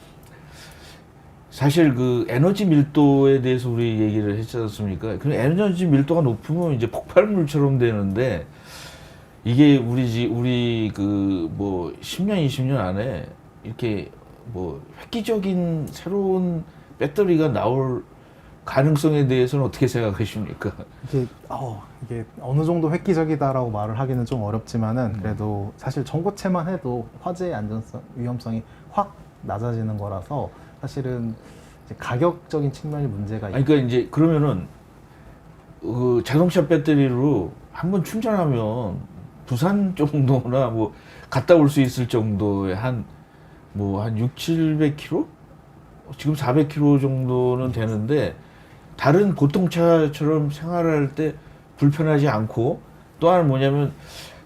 사실 그 에너지 밀도에 대해서 우리 얘기를 했지 않습니까? 그 에너지 밀도가 높으면 이제 폭발물처럼 되는데 이게 우리 그 뭐 10년, 20년 안에 이렇게 뭐 획기적인 새로운 배터리가 나올 가능성에 대해서는 어떻게 생각하십니까? 이게 어느 정도 획기적이다라고 말을 하기는 좀 어렵지만은 그래도 사실 전고체만 해도 화재의 안전성, 위험성이 확 낮아지는 거라서 사실은 이제 가격적인 측면이 문제가 아니, 그러니까 이제 그러면은 그 자동차 배터리로 한번 충전하면 부산 정도나 뭐 갔다 올 수 있을 정도의 한 6, 700km? 지금 400km 정도는 되는데 다른 보통차처럼 생활할 때 불편하지 않고 또 하나 뭐냐면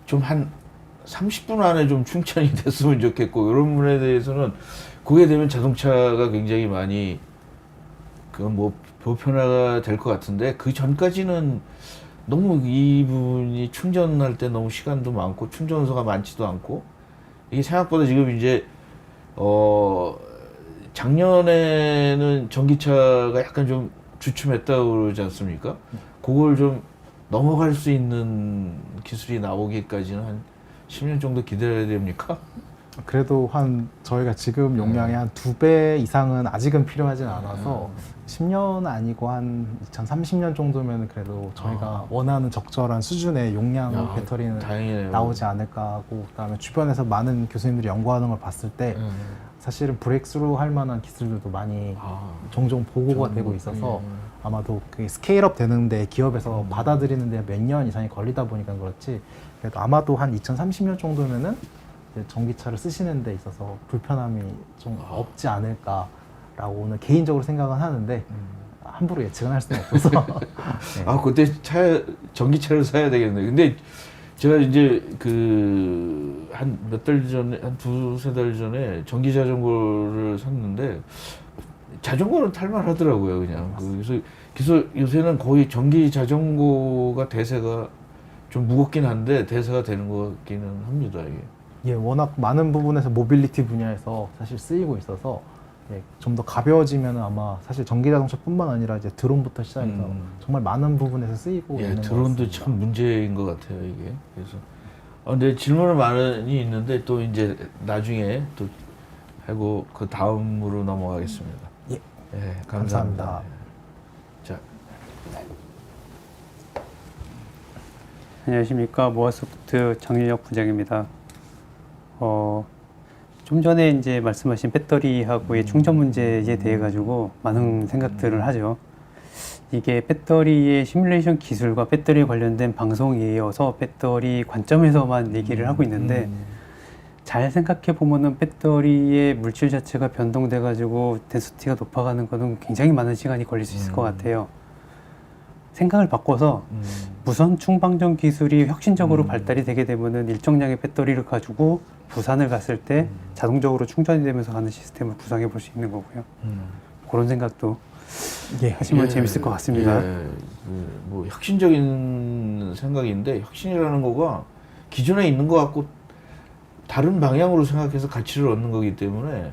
좀 한 30분 안에 좀 충전이 됐으면 좋겠고 이런 부분에 대해서는 그게 되면 자동차가 굉장히 많이 보편화가 될 것 같은데 그 전까지는 너무 이 부분이 충전할 때 너무 시간도 많고 충전소가 많지도 않고 이게 생각보다 지금 이제 작년에는 전기차가 약간 좀 주춤했다고 그러지 않습니까? 그걸 좀 넘어갈 수 있는 기술이 나오기까지는 한 10년 정도 기다려야 됩니까? 그래도 저희가 지금 용량의 한 2배 이상은 아직은 필요하진 않아서 10년 아니고 한 2030년 정도면 그래도 저희가 원하는 적절한 수준의 용량 배터리는 다행이네요. 나오지 않을까 하고 그다음에 주변에서 많은 교수님들이 연구하는 걸 봤을 때 사실은 브레이크스루 할 만한 기술들도 많이 종종 보고가 되고 있어서 아마도 그 스케일업 되는데 기업에서 받아들이는데 몇 년 이상이 걸리다 보니까 그렇지 그래도 아마도 한 2030년 정도면은 전기차를 쓰시는 데 있어서 불편함이 좀 없지 않을까라고 오늘 개인적으로 생각은 하는데 함부로 예측은 할 수는 없어서 네. 그때 전기차를 사야 되겠네. 근데 제가 이제 한 몇 달 전에, 한 2-3달 전에 전기 자전거를 샀는데 자전거는 탈만 하더라고요, 그냥. 그래서 요새는 거의 전기 자전거가 대세가 좀 무겁긴 한데 대세가 되는 것 같기는 합니다, 이게. 예, 워낙 많은 부분에서 모빌리티 분야에서 사실 쓰이고 있어서 좀 더 가벼워지면 아마 사실 전기 자동차뿐만 아니라 이제 드론부터 시작해서 정말 많은 부분에서 쓰이고 있는 것 같습니다. 드론도 참 문제인 것 같아요, 이게. 그래서 근데 질문은 많이 있는데 또 이제 나중에 또 하고 그 다음으로 넘어가겠습니다. 예, 감사합니다. 감사합니다. 자, 안녕하십니까. 모아소프트 장윤혁 부장입니다. 좀 전에 이제 말씀하신 배터리하고의 충전 문제에 대해 가지고 많은 생각들을 하죠. 이게 배터리의 시뮬레이션 기술과 배터리에 관련된 방송이어서 배터리 관점에서만 얘기를 하고 있는데 잘 생각해 보면은 배터리의 물질 자체가 변동돼 가지고 덴시티가 높아가는 것은 굉장히 많은 시간이 걸릴 수 있을 것 같아요. 생각을 바꿔서 무선 충방전 기술이 혁신적으로 발달이 되게 되면은 일정량의 배터리를 가지고 부산을 갔을 때 자동적으로 충전이 되면서 가는 시스템을 구상해 볼 수 있는 거고요. 그런 생각도 하시면 재밌을 것 같습니다. 뭐 혁신적인 생각인데 혁신이라는 거가 기존에 있는 것 같고 다른 방향으로 생각해서 가치를 얻는 거기 때문에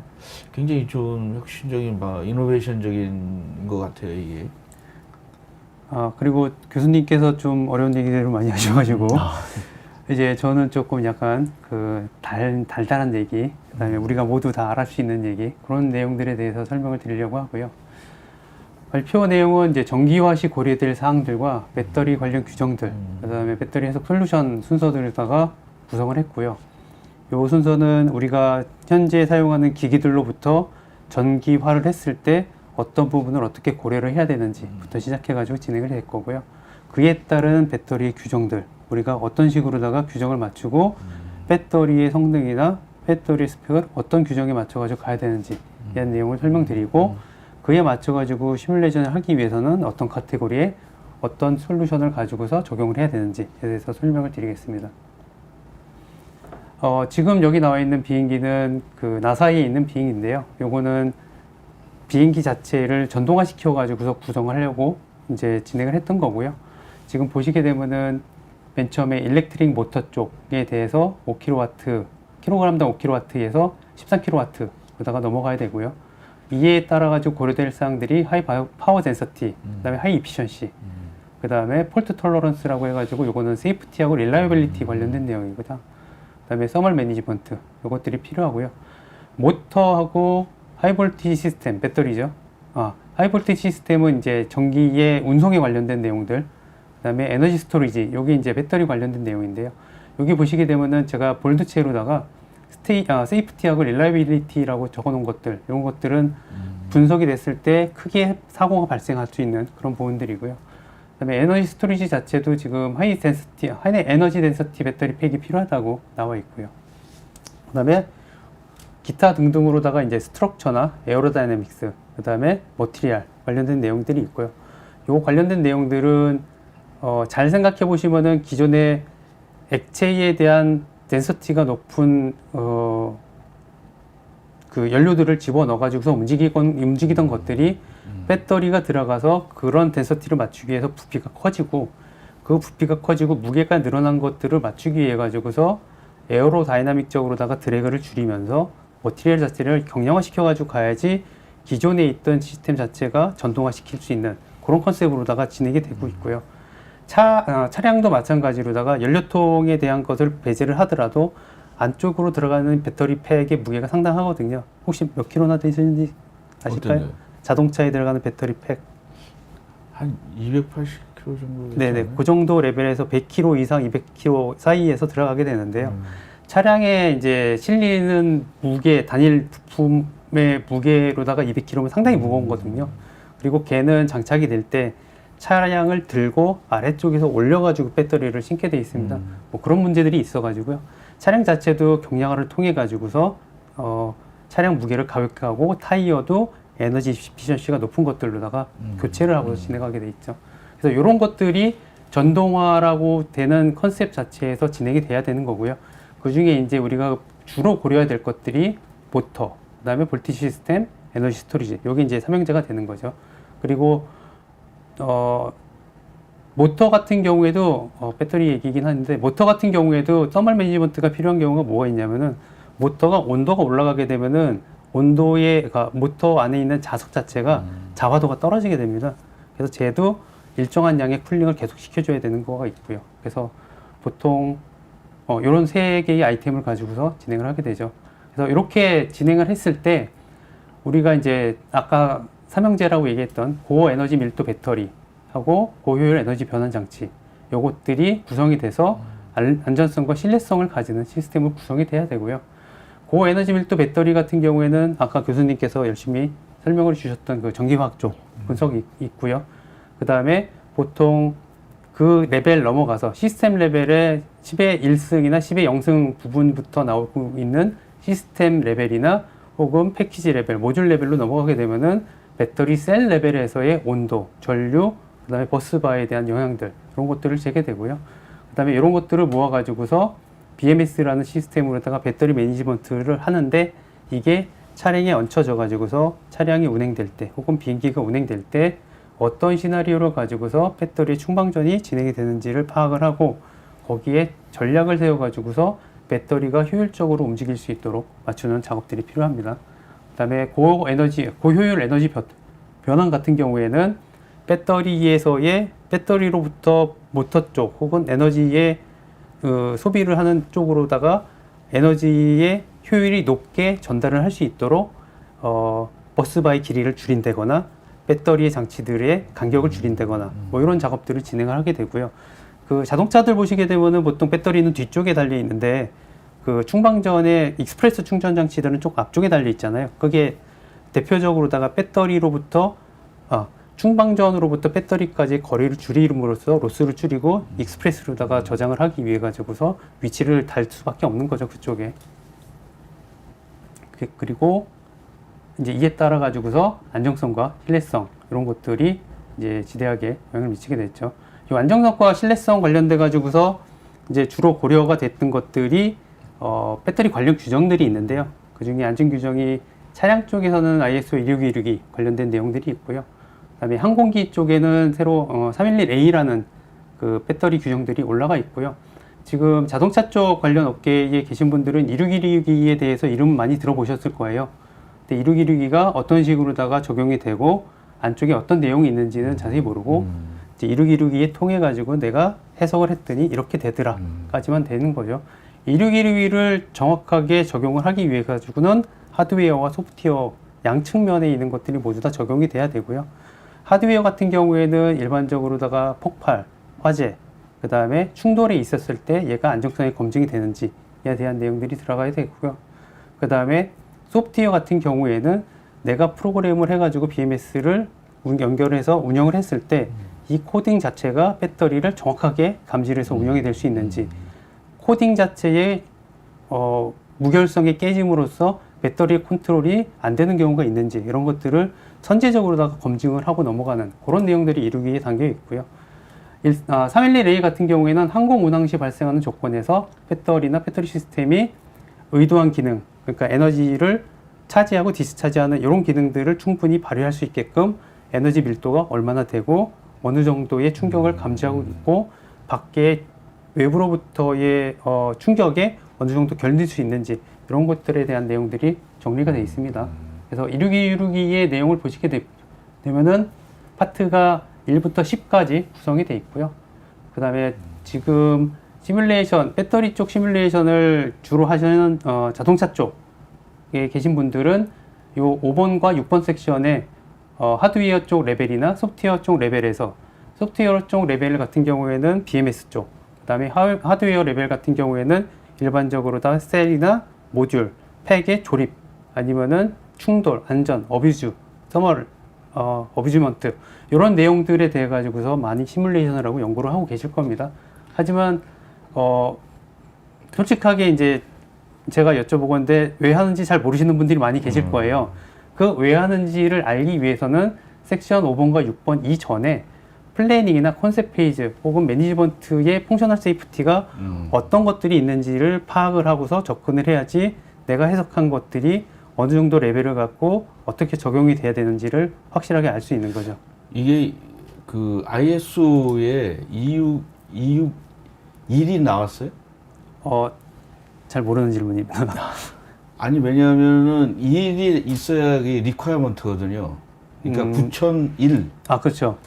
굉장히 좋은 혁신적인 이노베이션적인 것 같아요, 이게. 그리고 교수님께서 좀 어려운 얘기들을 많이 하셔가지고 이제 저는 조금 약간 달달한 얘기, 그다음에 우리가 모두 다 알을 수 있는 얘기 그런 내용들에 대해서 설명을 드리려고 하고요. 발표 내용은 이제 전기화 시 고려될 사항들과 배터리 관련 규정들, 그다음에 배터리 해석 솔루션 순서들에다가 구성을 했고요. 요 순서는 우리가 현재 사용하는 기기들로부터 전기화를 했을 때 어떤 부분을 어떻게 고려를 해야 되는지부터 시작해가지고 진행을 될 거고요. 그에 따른 배터리의 규정들, 우리가 어떤 식으로다가 규정을 맞추고 배터리의 성능이나 배터리 스펙을 어떤 규정에 맞춰가지고 가야 되는지 이런 내용을 설명드리고 그에 맞춰가지고 시뮬레이션을 하기 위해서는 어떤 카테고리에 어떤 솔루션을 가지고서 적용을 해야 되는지에 대해서 설명을 드리겠습니다. 지금 여기 나와 있는 비행기는 그 나사에 있는 비행기인데요. 요거는 비행기 자체를 전동화 시켜가지고서 구성을 하려고 이제 진행을 했던 거고요. 지금 보시게 되면은 맨 처음에 일렉트릭 모터 쪽에 대해서 5kW, 킬로그램당 5kW에서 13kW로다가 넘어가야 되고요. 이에 따라 가지고 고려될 사항들이 하이 파워 덴서티, 그다음에 하이 이피션시, 그다음에 폴트 톨러런스라고 해가지고 요거는 세이프티하고 릴라이빌리티 관련된 내용이거든요. 그다음에 서멀 매니지먼트 요것들이 필요하고요. 모터하고 하이볼티지 시스템, 배터리죠. 하이볼티지 시스템은 이제 전기의 운송에 관련된 내용들. 그다음에 에너지 스토리지, 여기 이제 배터리 관련된 내용인데요. 여기 보시게 되면은 제가 볼드체로다가 세이프티하고 릴라이빌리티라고 적어놓은 것들, 이런 것들은 분석이 됐을 때 크게 사고가 발생할 수 있는 그런 부분들이고요. 그다음에 에너지 스토리지 자체도 지금 하이 에너지 덴서티 배터리 팩이 필요하다고 나와 있고요. 그다음에 기타 등등으로다가 이제 스트럭처나 에어로다이내믹스, 그다음에 머티리얼 관련된 내용들이 있고요. 요 관련된 내용들은 잘 생각해 보시면은 기존의 액체에 대한 덴서티가 높은 그 연료들을 집어넣어 가지고서 움직이던 것들이 배터리가 들어가서 그런 덴서티를 맞추기 위해서 부피가 커지고, 그 부피가 커지고 무게가 늘어난 것들을 맞추기 위해 가지고서 에어로다이나믹적으로다가 드래그를 줄이면서 머티리얼 자체를 경량화시켜 가지고 가야지 기존에 있던 시스템 자체가 전동화 시킬 수 있는 그런 컨셉으로다가 진행이 되고 있고요. 차량도 마찬가지로다가 연료통에 대한 것을 배제를 하더라도 안쪽으로 들어가는 배터리 팩의 무게가 상당하거든요. 혹시 몇 킬로나 되시는지 아실까요? 어떤가요? 자동차에 들어가는 배터리 팩. 한 280kg 정도. 네네. 그 정도 레벨에서 100kg 이상, 200kg 사이에서 들어가게 되는데요. 차량에 이제 실리는 무게, 단일 부품의 무게로다가 200kg면 상당히 무거운 거거든요. 그리고 걔는 장착이 될 때 차량을 들고 아래쪽에서 올려가지고 배터리를 신게 돼 있습니다. 뭐 그런 문제들이 있어가지고요. 차량 자체도 경량화를 통해 가지고서 차량 무게를 가볍게 하고 타이어도 에너지 이피션시가 높은 것들로다가 교체를 하고 진행하게 돼 있죠. 그래서 이런 것들이 전동화라고 되는 컨셉 자체에서 진행이 돼야 되는 거고요. 그 중에 이제 우리가 주로 고려해야 될 것들이 모터, 그다음에 볼티지 시스템, 에너지 스토리지. 여기 이제 삼형제가 되는 거죠. 그리고 모터 같은 경우에도 배터리 얘기긴 하는데, 모터 같은 경우에도 서멀 매니지먼트가 필요한 경우가 뭐가 있냐면은, 모터가 온도가 올라가게 되면은 그러니까 모터 안에 있는 자석 자체가 자화도가 떨어지게 됩니다. 그래서 쟤도 일정한 양의 쿨링을 계속 시켜줘야 되는 거가 있고요. 그래서 보통 이런 세 개의 아이템을 가지고서 진행을 하게 되죠. 그래서 이렇게 진행을 했을 때 우리가 이제 아까 삼형제라고 얘기했던 고에너지 밀도 배터리하고 고효율 에너지 변환 장치, 요것들이 구성이 돼서 안전성과 신뢰성을 가지는 시스템으로 구성이 돼야 되고요. 고에너지 밀도 배터리 같은 경우에는 아까 교수님께서 열심히 설명을 주셨던 그 전기화학 쪽 분석이 있고요. 그 다음에 보통 그 레벨 넘어가서 시스템 레벨의 10의 1승이나 10의 0승 부분부터 나오고 있는 시스템 레벨이나 혹은 패키지 레벨, 모듈 레벨로 넘어가게 되면은 배터리 셀 레벨에서의 온도, 전류, 그 다음에 버스바에 대한 영향들, 이런 것들을 재게 되고요. 그 다음에 이런 것들을 모아가지고서 BMS라는 시스템으로다가 배터리 매니지먼트를 하는데, 이게 차량에 얹혀져 가지고서 차량이 운행될 때 혹은 비행기가 운행될 때 어떤 시나리오를 가지고서 배터리 충방전이 진행이 되는지를 파악을 하고, 거기에 전략을 세워 가지고서 배터리가 효율적으로 움직일 수 있도록 맞추는 작업들이 필요합니다. 그 다음에 고효율 에너지 변환 같은 경우에는 배터리로부터 모터 쪽 혹은 에너지의 소비를 하는 쪽으로다가 에너지의 효율이 높게 전달을 할 수 있도록 버스바의 길이를 줄인다거나 배터리의 장치들의 간격을 줄인다거나 뭐 이런 작업들을 진행을 하게 되고요. 그 자동차들 보시게 되면은 보통 배터리는 뒤쪽에 달려 있는데, 그 충방전에 익스프레스 충전 장치들은 쪽 앞쪽에 달려 있잖아요. 그게 대표적으로다가 배터리로부터 충방전으로부터 배터리까지 거리를 줄임으로써 로스를 줄이고 익스프레스로다가 저장을 하기 위해 가지고서 위치를 달 수밖에 없는 거죠, 그쪽에. 그리고 이제 이에 따라 가지고서 안정성과 신뢰성 이런 것들이 이제 지대하게 영향을 미치게 됐죠. 이 안정성과 신뢰성 관련돼 가지고서 이제 주로 고려가 됐던 것들이 배터리 관련 규정들이 있는데요. 그 중에 안전 규정이 차량 쪽에서는 ISO 26262 관련된 내용들이 있고요. 그다음에 항공기 쪽에는 새로 311A라는 그 배터리 규정들이 올라가 있고요. 지금 자동차 쪽 관련 업계에 계신 분들은 26262에 대해서 이름 많이 들어보셨을 거예요. 근데 26262가 어떤 식으로다가 적용이 되고 안쪽에 어떤 내용이 있는지는 자세히 모르고 이제 26262에 통해 가지고 내가 해석을 했더니 이렇게 되더라까지만 되는 거죠. 26262를 정확하게 적용을 하기 위해 가지고는 하드웨어와 소프트웨어 양측면에 있는 것들이 모두 다 적용이 돼야 되고요. 하드웨어 같은 경우에는 일반적으로다가 폭발, 화재, 그 다음에 충돌이 있었을 때 얘가 안정성이 검증이 되는지에 대한 내용들이 들어가야 되고요. 그 다음에 소프트웨어 같은 경우에는 내가 프로그램을 해가지고 BMS를 연결해서 운영을 했을 때 이 코딩 자체가 배터리를 정확하게 감지해서 운영이 될 수 있는지, 코딩 자체의 무결성이 깨짐으로써 배터리 컨트롤이 안 되는 경우가 있는지 이런 것들을 선제적으로다가 검증을 하고 넘어가는 그런 내용들이 이루기에 담겨 있고요. 311A 같은 경우에는 항공 운항 시 발생하는 조건에서 배터리나 배터리 시스템이 의도한 기능, 그러니까 에너지를 차지하고 디스차지하는 이런 기능들을 충분히 발휘할 수 있게끔 에너지 밀도가 얼마나 되고 어느 정도의 충격을 감지하고 있고 밖에 외부로부터의 충격에 어느 정도 견딜 수 있는지 이런 것들에 대한 내용들이 정리가 되어 있습니다. 그래서 26262의 내용을 보시게 되면은 파트가 1부터 10까지 구성이 되어 있고요. 그 다음에 지금 시뮬레이션, 배터리 쪽 시뮬레이션을 주로 하시는 자동차 쪽에 계신 분들은 요 5번과 6번 섹션에 하드웨어 쪽 레벨이나 소프트웨어 쪽 레벨에서 소프트웨어 쪽 레벨 같은 경우에는 BMS 쪽, 그 다음에 하드웨어 레벨 같은 경우에는 일반적으로 다 셀이나 모듈, 팩의 조립, 아니면은 충돌, 안전, 어뷰즈, 서멀, 어뷰즈먼트 이런 내용들에 대해 가지고서 많이 시뮬레이션을 하고 연구를 하고 계실 겁니다. 하지만 솔직하게 이제 제가 여쭤보건데 왜 하는지 잘 모르시는 분들이 많이 계실 거예요. 그 왜 하는지를 알기 위해서는 섹션 5번과 6번 이전에 플래닝이나 컨셉 페이지 혹은 매니지먼트의 펑셔널 세이프티가 어떤 것들이 있는지를 파악을 하고서 접근을 해야지 내가 해석한 것들이 어느 정도 레벨을 갖고 어떻게 적용이 돼야 되는지를 확실하게 알 수 있는 거죠. 이게 그 ISO에 261이 나왔어요? 잘 모르는 질문입니다. 아니 왜냐하면은 이 일이 있어야 이게 리퀘어먼트거든요. 그러니까 9001. 아, 그렇죠.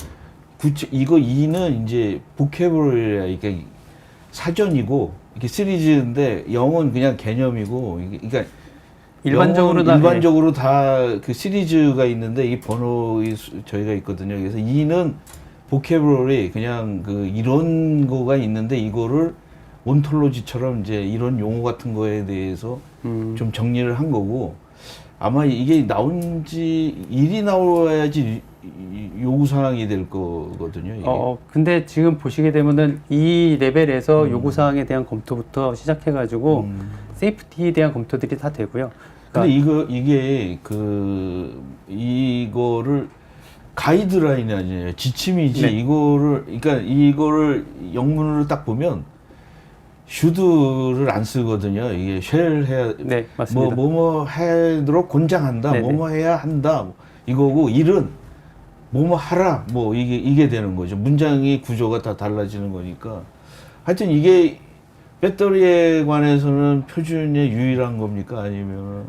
이거 2는 이제 보캐블러리야. 그러니까 사전이고 이게 시리즈인데 0은 그냥 개념이고 그러니까 일반적으로 다 그 시리즈가 있는데 이 번호 저희가 있거든요. 그래서 2는 보캐블러리 그냥 그 이런 거가 있는데 이거를 온톨로지처럼 이제 이런 용어 같은 거에 대해서 좀 정리를 한 거고 아마 이게 나온지 일이 나와야지 요구사항이 될 거거든요. 이게. 근데 지금 보시게 되면은 이 레벨에서 요구사항에 대한 검토부터 시작해가지고 세이프티에 대한 검토들이 다 되고요. 그러니까 근데 이게 이거를 가이드라인이 아니에요. 지침이지. 네. 이거를 영문으로 딱 보면 should를 안 쓰거든요. 이게 shall 해야, 네, 맞습니다. 뭐뭐 하도록 권장한다. 네네. 뭐뭐 해야 한다. 이거고 일은 뭐뭐 하라. 뭐 이게 되는 거죠. 문장의 구조가 다 달라지는 거니까. 하여튼 이게 배터리에 관해서는 표준의 유일한 겁니까? 아니면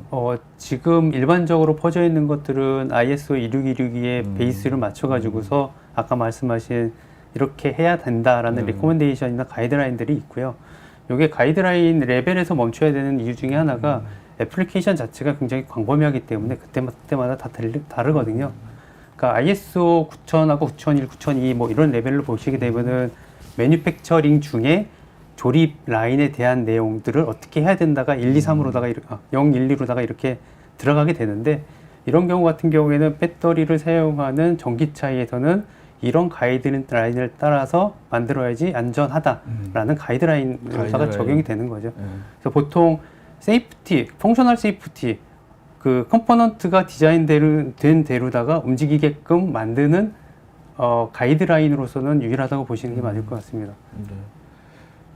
지금 일반적으로 퍼져 있는 것들은 ISO 26262의 베이스를 맞춰가지고서 아까 말씀하신 이렇게 해야 된다라는 레코멘데이션이나 가이드라인들이 있고요. 이게 가이드라인 레벨에서 멈춰야 되는 이유 중에 하나가 애플리케이션 자체가 굉장히 광범위하기 때문에 그때마다 다 다르거든요. 그러니까 ISO 9000하고 9001, 9002 뭐 이런 레벨로 보시게 되면은 매뉴팩처링 중에 조립 라인에 대한 내용들을 어떻게 해야 된다가 1, 2, 3으로다가 0, 1, 2로다가 이렇게 들어가게 되는데 이런 경우 같은 경우에는 배터리를 사용하는 전기차에서는 이런 가이드라인을 따라서 만들어야지 안전하다라는 가이드라인으로다가 가이드라인. 적용이 되는 거죠. 예. 그래서 보통 세이프티, 펑셔널 세이프티 그 컴포넌트가 디자인된 대로다가 움직이게끔 만드는 가이드라인으로서는 유일하다고 보시는 게 맞을 것 같습니다. 네.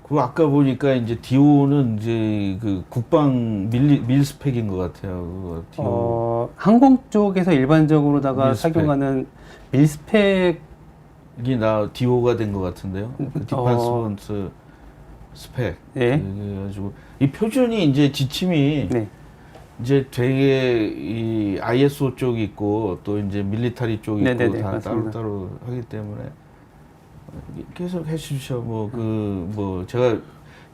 그 아까 보니까 이제 디오는 이제 그 국방 밀 스펙인 것 같아요. 그거 디오. 항공 쪽에서 일반적으로다가 밀스펙. 착용하는 밀스펙 이게 나 디오가 된 것 같은데요. 그 디판스먼트 스펙. 예. 그래가지고 이 표준이 이제 지침이 네. 이제 되게 이 ISO 쪽이 있고 또 이제 밀리터리 쪽이 있고 네네네, 다 맞습니다. 따로 하기 때문에 계속 해주셔. 뭐 제가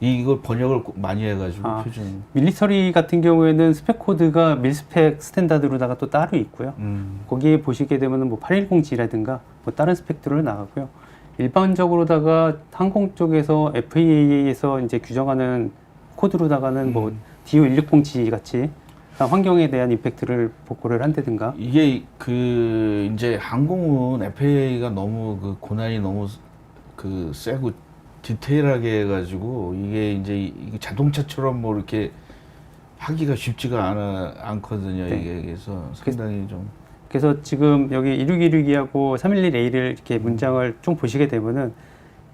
이걸 번역을 많이 해가지고 표준. 밀리터리 같은 경우에는 스펙 코드가 밀스펙 스탠다드로다가 또 따로 있고요. 거기에 보시게 되면은 뭐 810G라든가 뭐 다른 스펙들로 나가고요. 일반적으로다가 항공 쪽에서 FAA에서 이제 규정하는 코드로다가는 뭐 DO160G 같이 환경에 대한 임팩트를 보고를 한다든가. 이게 그 이제 항공은 FAA가 너무 그 고난이 너무 그 세고 디테일하게 해가지고 이게 이제 이게 자동차처럼 뭐 이렇게 하기가 쉽지가 않거든요. 네. 이게 그래서 상당히 좀. 그래서 지금 여기 2616하고 311A를 이렇게 문장을 좀 보시게 되면은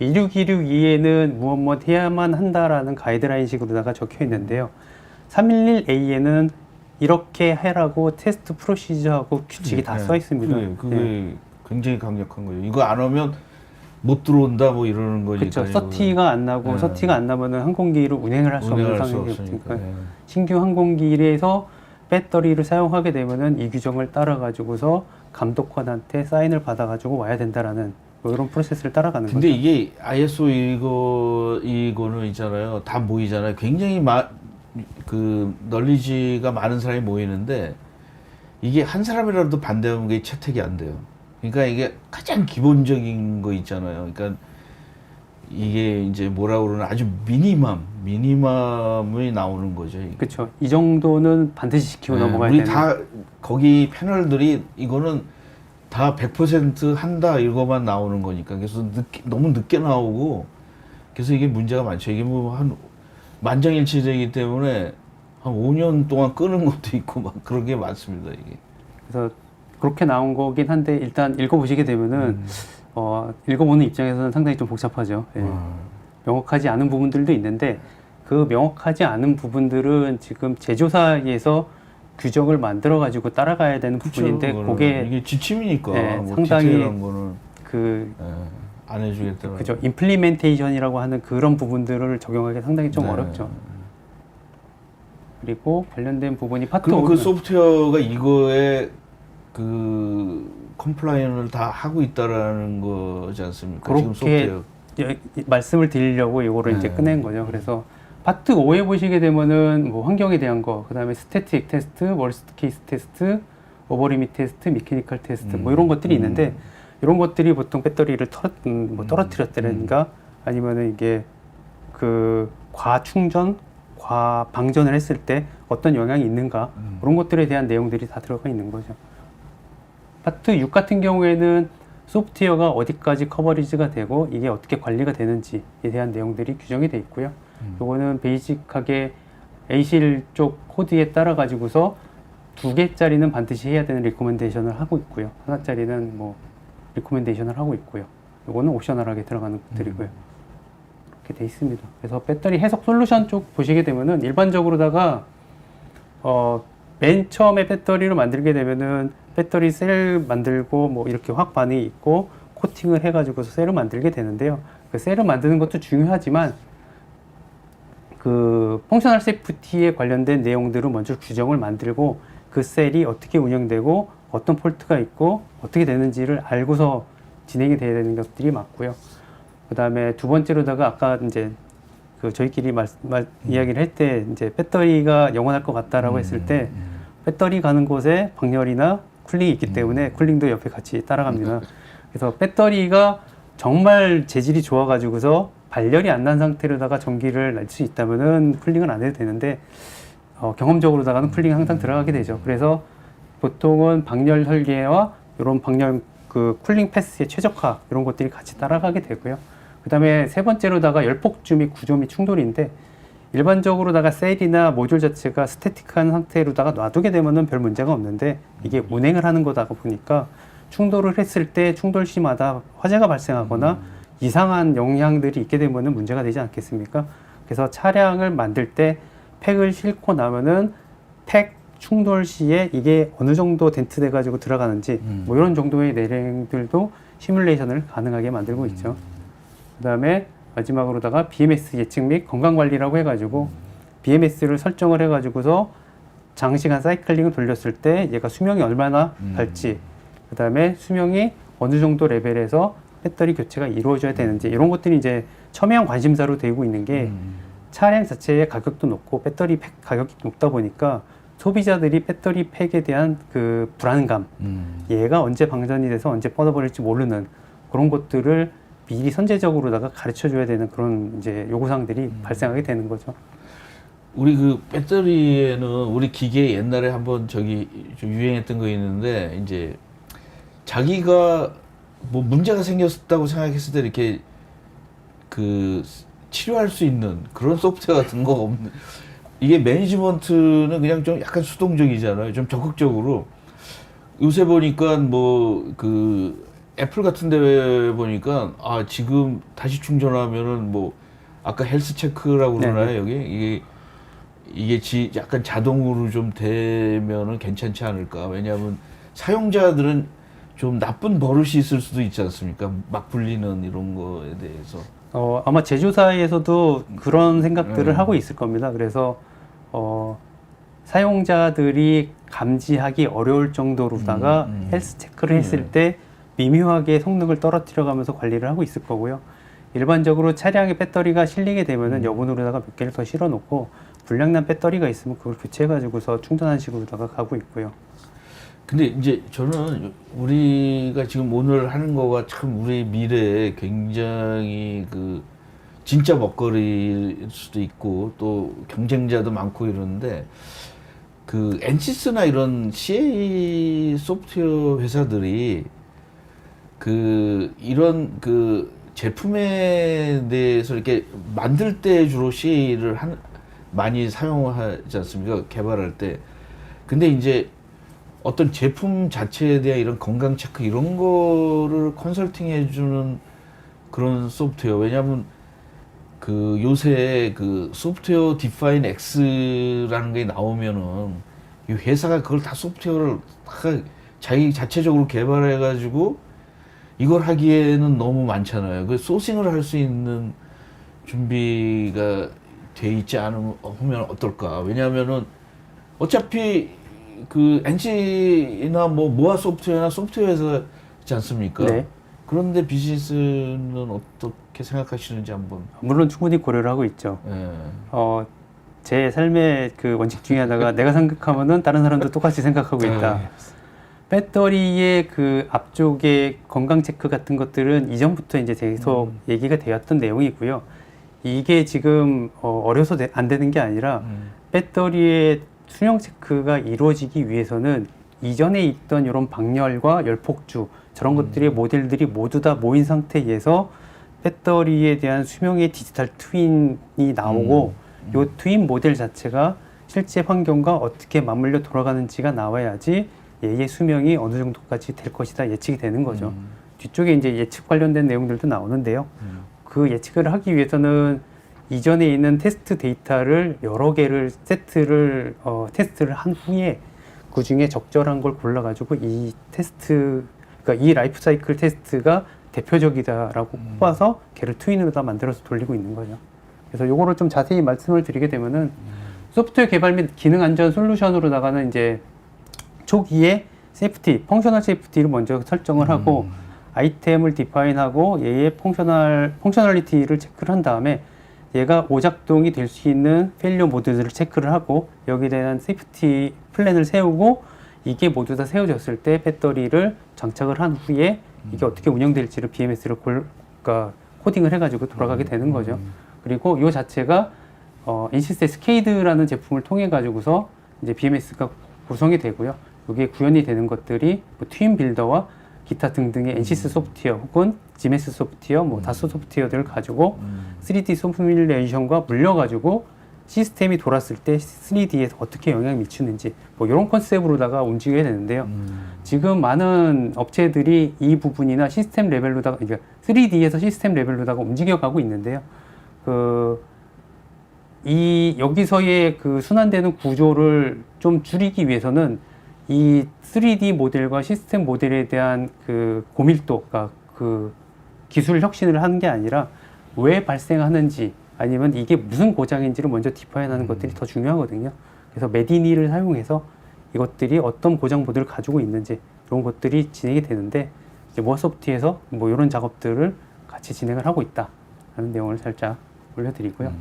2616E에는 무엇 해야만 한다라는 가이드라인 식으로다가 적혀 있는데요. 311A에는 이렇게 해라고 테스트 프로시저하고 규칙이 다 써 있습니다. 그게 네. 굉장히 강력한 거예요. 이거 안 하면 못 들어온다 뭐 이러는 거니까. 그렇죠. 서티가 안 나고 네. 서티가 안 나면은 항공기를 운행을 할 수 없는 운행할 수 상황이 없으니까. 없으니까 신규 항공기에서 배터리를 사용하게 되면은 이 규정을 따라 가지고서 감독관한테 사인을 받아 가지고 와야 된다라는 뭐 이런 프로세스를 따라가는 근데 거죠. 이게 ISO 이거는 있잖아요. 다 모이잖아요. 굉장히 그 널리지가 많은 사람이 모이는데 이게 한 사람이라도 반대하면 그게 채택이 안 돼요. 그러니까 이게 가장 기본적인 거 있잖아요. 그러니까 이게 이제 뭐라 그러나 아주 미니멈이 나오는 거죠. 이게. 그렇죠. 이 정도는 반드시 지키고 넘어가야 우리 되는. 다 거기 패널들이 이거는 다 100% 한다 이거만 나오는 거니까 그래서 너무 늦게 나오고 그래서 이게 문제가 많죠. 이게 뭐 한 만장일치되기 때문에 한 5년 동안 끄는 것도 있고 막 그런 게 많습니다. 이게. 그래서 그렇게 나온 거긴 한데 일단 읽어보시게 되면은 읽어보는 입장에서는 상당히 좀 복잡하죠. 예. 명확하지 않은 부분들도 있는데 그 명확하지 않은 부분들은 지금 제조사에서 규정을 만들어 가지고 따라가야 되는 부분인데 그거는 그게 이게 지침이니까 예, 뭐 상당히 디테일한 거는 그 안 해주겠다. 그죠 임플리멘테이션이라고 하는 그런 부분들을 적용하기 상당히 좀 네. 어렵죠. 그리고 관련된 부분이 파트 그리고 그 5는 소프트웨어가 이거에 그 컴플라이언을 다 하고 있다라는 거지 않습니까? 지금 그렇게 소프트웨어. 말씀을 드리려고 이거를 이제 네. 꺼낸 거죠. 그래서 파트 5에 보시게 되면은 뭐 환경에 대한 거, 그다음에 스태틱 테스트, 월스트 케이스 테스트, 오버리밋 테스트, 미케니컬 테스트 뭐 이런 것들이 있는데 이런 것들이 보통 배터리를 떨어뜨렸다든가 아니면은 이게 그 과충전, 과방전을 했을 때 어떤 영향이 있는가 그런 것들에 대한 내용들이 다 들어가 있는 거죠. 파트 6 같은 경우에는 소프트웨어가 어디까지 커버리지가 되고 이게 어떻게 관리가 되는지에 대한 내용들이 규정이 되어 있고요. 요거는 베이직하게 A실 쪽 코드에 따라 가지고서 2개짜리는 반드시 해야 되는 리코멘데이션을 하고 있고요. 하나짜리는 뭐 리코멘데이션을 하고 있고요. 요거는 옵셔널하게 들어가는 것들이고요. 이렇게 돼 있습니다. 그래서 배터리 해석 솔루션 쪽 보시게 되면은 일반적으로다가 맨 처음에 배터리를 만들게 되면은 배터리 셀 만들고 뭐 이렇게 확반이 있고 코팅을 해가지고서 셀을 만들게 되는데요. 그 셀을 만드는 것도 중요하지만 그 펑셔널 세이프티에 관련된 내용들은 먼저 규정을 만들고 그 셀이 어떻게 운영되고 어떤 폴트가 있고 어떻게 되는지를 알고서 진행이 돼야 되는 것들이 맞고요. 그 다음에 두 번째로다가 아까 이제 그 저희끼리 이야기를 할 때 이제 배터리가 영원할 것 같다라고 했을 때 배터리 가는 곳에 방열이나 쿨링이 있기 때문에 쿨링도 옆에 같이 따라갑니다. 그래서 배터리가 정말 재질이 좋아가지고서 발열이 안 난 상태로다가 전기를 낼 수 있다면은 쿨링을 안 해도 되는데 경험적으로다가는 쿨링이 항상 들어가게 되죠. 그래서 보통은 방열 설계와 이런 방열 그 쿨링 패스의 최적화 이런 것들이 같이 따라가게 되고요. 그 다음에 세 번째로다가 열폭주 및 구조 및 충돌인데 일반적으로다가 셀이나 모듈 자체가 스태틱한 상태로다가 놔두게 되면은 별 문제가 없는데 이게 운행을 하는 거다 보니까 충돌을 했을 때 충돌 시마다 화재가 발생하거나 이상한 영향들이 있게 되면은 문제가 되지 않겠습니까? 그래서 차량을 만들 때 팩을 싣고 나면은 팩 충돌 시에 이게 어느 정도 덴트 돼 가지고 들어가는지 뭐 이런 정도의 내용들도 시뮬레이션을 가능하게 만들고 있죠. 그다음에 마지막으로다가 BMS 예측 및 건강 관리라고 해가지고 BMS를 설정을 해가지고서 장시간 사이클링을 돌렸을 때 얘가 수명이 얼마나 갈지, 그다음에 수명이 어느 정도 레벨에서 배터리 교체가 이루어져야 되는지 이런 것들이 이제 첨예한 관심사로 되고 있는 게 차량 자체의 가격도 높고 배터리 팩 가격이 높다 보니까 소비자들이 배터리 팩에 대한 그 불안감, 얘가 언제 방전이 돼서 언제 뻗어버릴지 모르는 그런 것들을 미리 선제적으로다가 가르쳐 줘야 되는 그런 이제 요구사항들이 발생하게 되는 거죠. 우리 그 배터리에는 우리 기계 옛날에 한번 저기 좀 유행했던 거 있는데 이제 자기가 뭐 문제가 생겼다고 생각했을 때 이렇게 그 치료할 수 있는 그런 소프트웨어 같은 거 없는, 이게 매니지먼트는 그냥 좀 약간 수동적이잖아요. 좀 적극적으로 요새 보니까 뭐 그 애플 같은 데 보니까 아 지금 다시 충전하면은 뭐 아까 헬스 체크라고 그러나요? 여기 이게 약간 자동으로 좀 되면은 괜찮지 않을까? 왜냐하면 사용자들은 좀 나쁜 버릇이 있을 수도 있지 않습니까? 막 불리는 이런 거에 대해서. 아마 제조사에서도 그런 생각들을 하고 있을 겁니다. 그래서 사용자들이 감지하기 어려울 정도로다가 헬스 체크를 했을 때 미묘하게 성능을 떨어뜨려가면서 관리를 하고 있을 거고요. 일반적으로 차량의 배터리가 실리게 되면은 여분으로다가 몇 개를 더 실어 놓고 불량난 배터리가 있으면 그걸 교체해가지고서 충전하는 식으로다가 가고 있고요. 근데 이제 저는 우리가 지금 오늘 하는 거가 참 우리 미래에 굉장히 그 진짜 먹거리일 수도 있고 또 경쟁자도 많고 이러는데 그 엔시스나 이런 CA 소프트웨어 회사들이 그 이런 그 제품에 대해서 이렇게 만들 때 주로 CA를 많이 사용하지 않습니까? 개발할 때. 근데 이제 어떤 제품 자체에 대한 이런 건강 체크 이런 거를 컨설팅 해주는 그런 소프트웨어. 왜냐하면 그 요새 그 소프트웨어 디파인 X라는 게 나오면은 이 회사가 그걸 다 소프트웨어를 다 자기 자체적으로 개발해가지고 이걸 하기에는 너무 많잖아요. 그 소싱을 할 수 있는 준비가 돼 있지 않으면 어떨까? 왜냐하면은 어차피 그 NC나 뭐 모아 소프트웨어나 소프트웨어 회사지 않습니까? 네. 그런데 비즈니스는 어떻게 생각하시는지 한번. 물론 충분히 고려를 하고 있죠. 예. 제 삶의 그 원칙 중에 하나가 내가 생각하면은 다른 사람도 똑같이 생각하고 있다. 배터리의 그 앞쪽에 건강 체크 같은 것들은 이전부터 이제 계속 얘기가 되었던 내용이고요. 이게 지금 어려서 안 되는 게 아니라 배터리의 수명 체크가 이루어지기 위해서는 이전에 있던 이런 방열과 열폭주 저런 것들의 모델들이 모두 다 모인 상태에서 배터리에 대한 수명의 디지털 트윈이 나오고 이 트윈 모델 자체가 실제 환경과 어떻게 맞물려 돌아가는지가 나와야지 얘의 수명이 어느 정도까지 될 것이다 예측이 되는 거죠. 뒤쪽에 이제 예측 관련된 내용들도 나오는데요. 그 예측을 하기 위해서는 이전에 있는 테스트 데이터를 여러 개를 테스트를 한 후에 그 중에 적절한 걸 골라가지고 이 테스트, 그러니까 이 라이프 사이클 테스트가 대표적이다라고 뽑아서 걔를 트윈으로 다 만들어서 돌리고 있는 거죠. 그래서 요거를 좀 자세히 말씀을 드리게 되면은 소프트웨어 개발 및 기능 안전 솔루션으로다가는 이제 초기에 세이프티, 펑셔널 세이프티를 먼저 설정을 하고 아이템을 디파인하고 얘의 펑셔널리티를 체크를 한 다음에 얘가 오작동이 될 수 있는 페일리어 모드들을 체크를 하고 여기에 대한 세이프티 플랜을 세우고 이게 모두 다 세워졌을 때 배터리를 장착을 한 후에 이게 어떻게 운영될지를 BMS를 코딩을 해가지고 돌아가게 되는 거죠. 그리고 이 자체가 NCS의 스케이드라는 제품을 통해 가지고서 이제 BMS가 구성이 되고요. 여기에 구현이 되는 것들이 뭐 트윈 빌더와 기타 등등의 NCS 소프트웨어 혹은 GMS 소프트웨어, 뭐 다소 소프트웨어들을 가지고 3D 시뮬레이션과 물려가지고 시스템이 돌았을 때 3D에 어떻게 영향을 미치는지 뭐 이런 컨셉으로다가 움직여야 되는데요. 지금 많은 업체들이 이 부분이나 시스템 레벨로다가 그러니까 3D에서 시스템 레벨로다가 움직여가고 있는데요. 여기서의 그 순환되는 구조를 좀 줄이기 위해서는 이 3D 모델과 시스템 모델에 대한 그 고밀도가 그 기술 혁신을 하는 게 아니라 왜 발생하는지 아니면 이게 무슨 고장인지를 먼저 디파인하는 것들이 더 중요하거든요. 그래서 메디니를 사용해서 이것들이 어떤 고장 모델을 가지고 있는지 이런 것들이 진행이 되는데 이제 머소프트에서 뭐 이런 작업들을 같이 진행을 하고 있다라는 내용을 살짝 올려드리고요.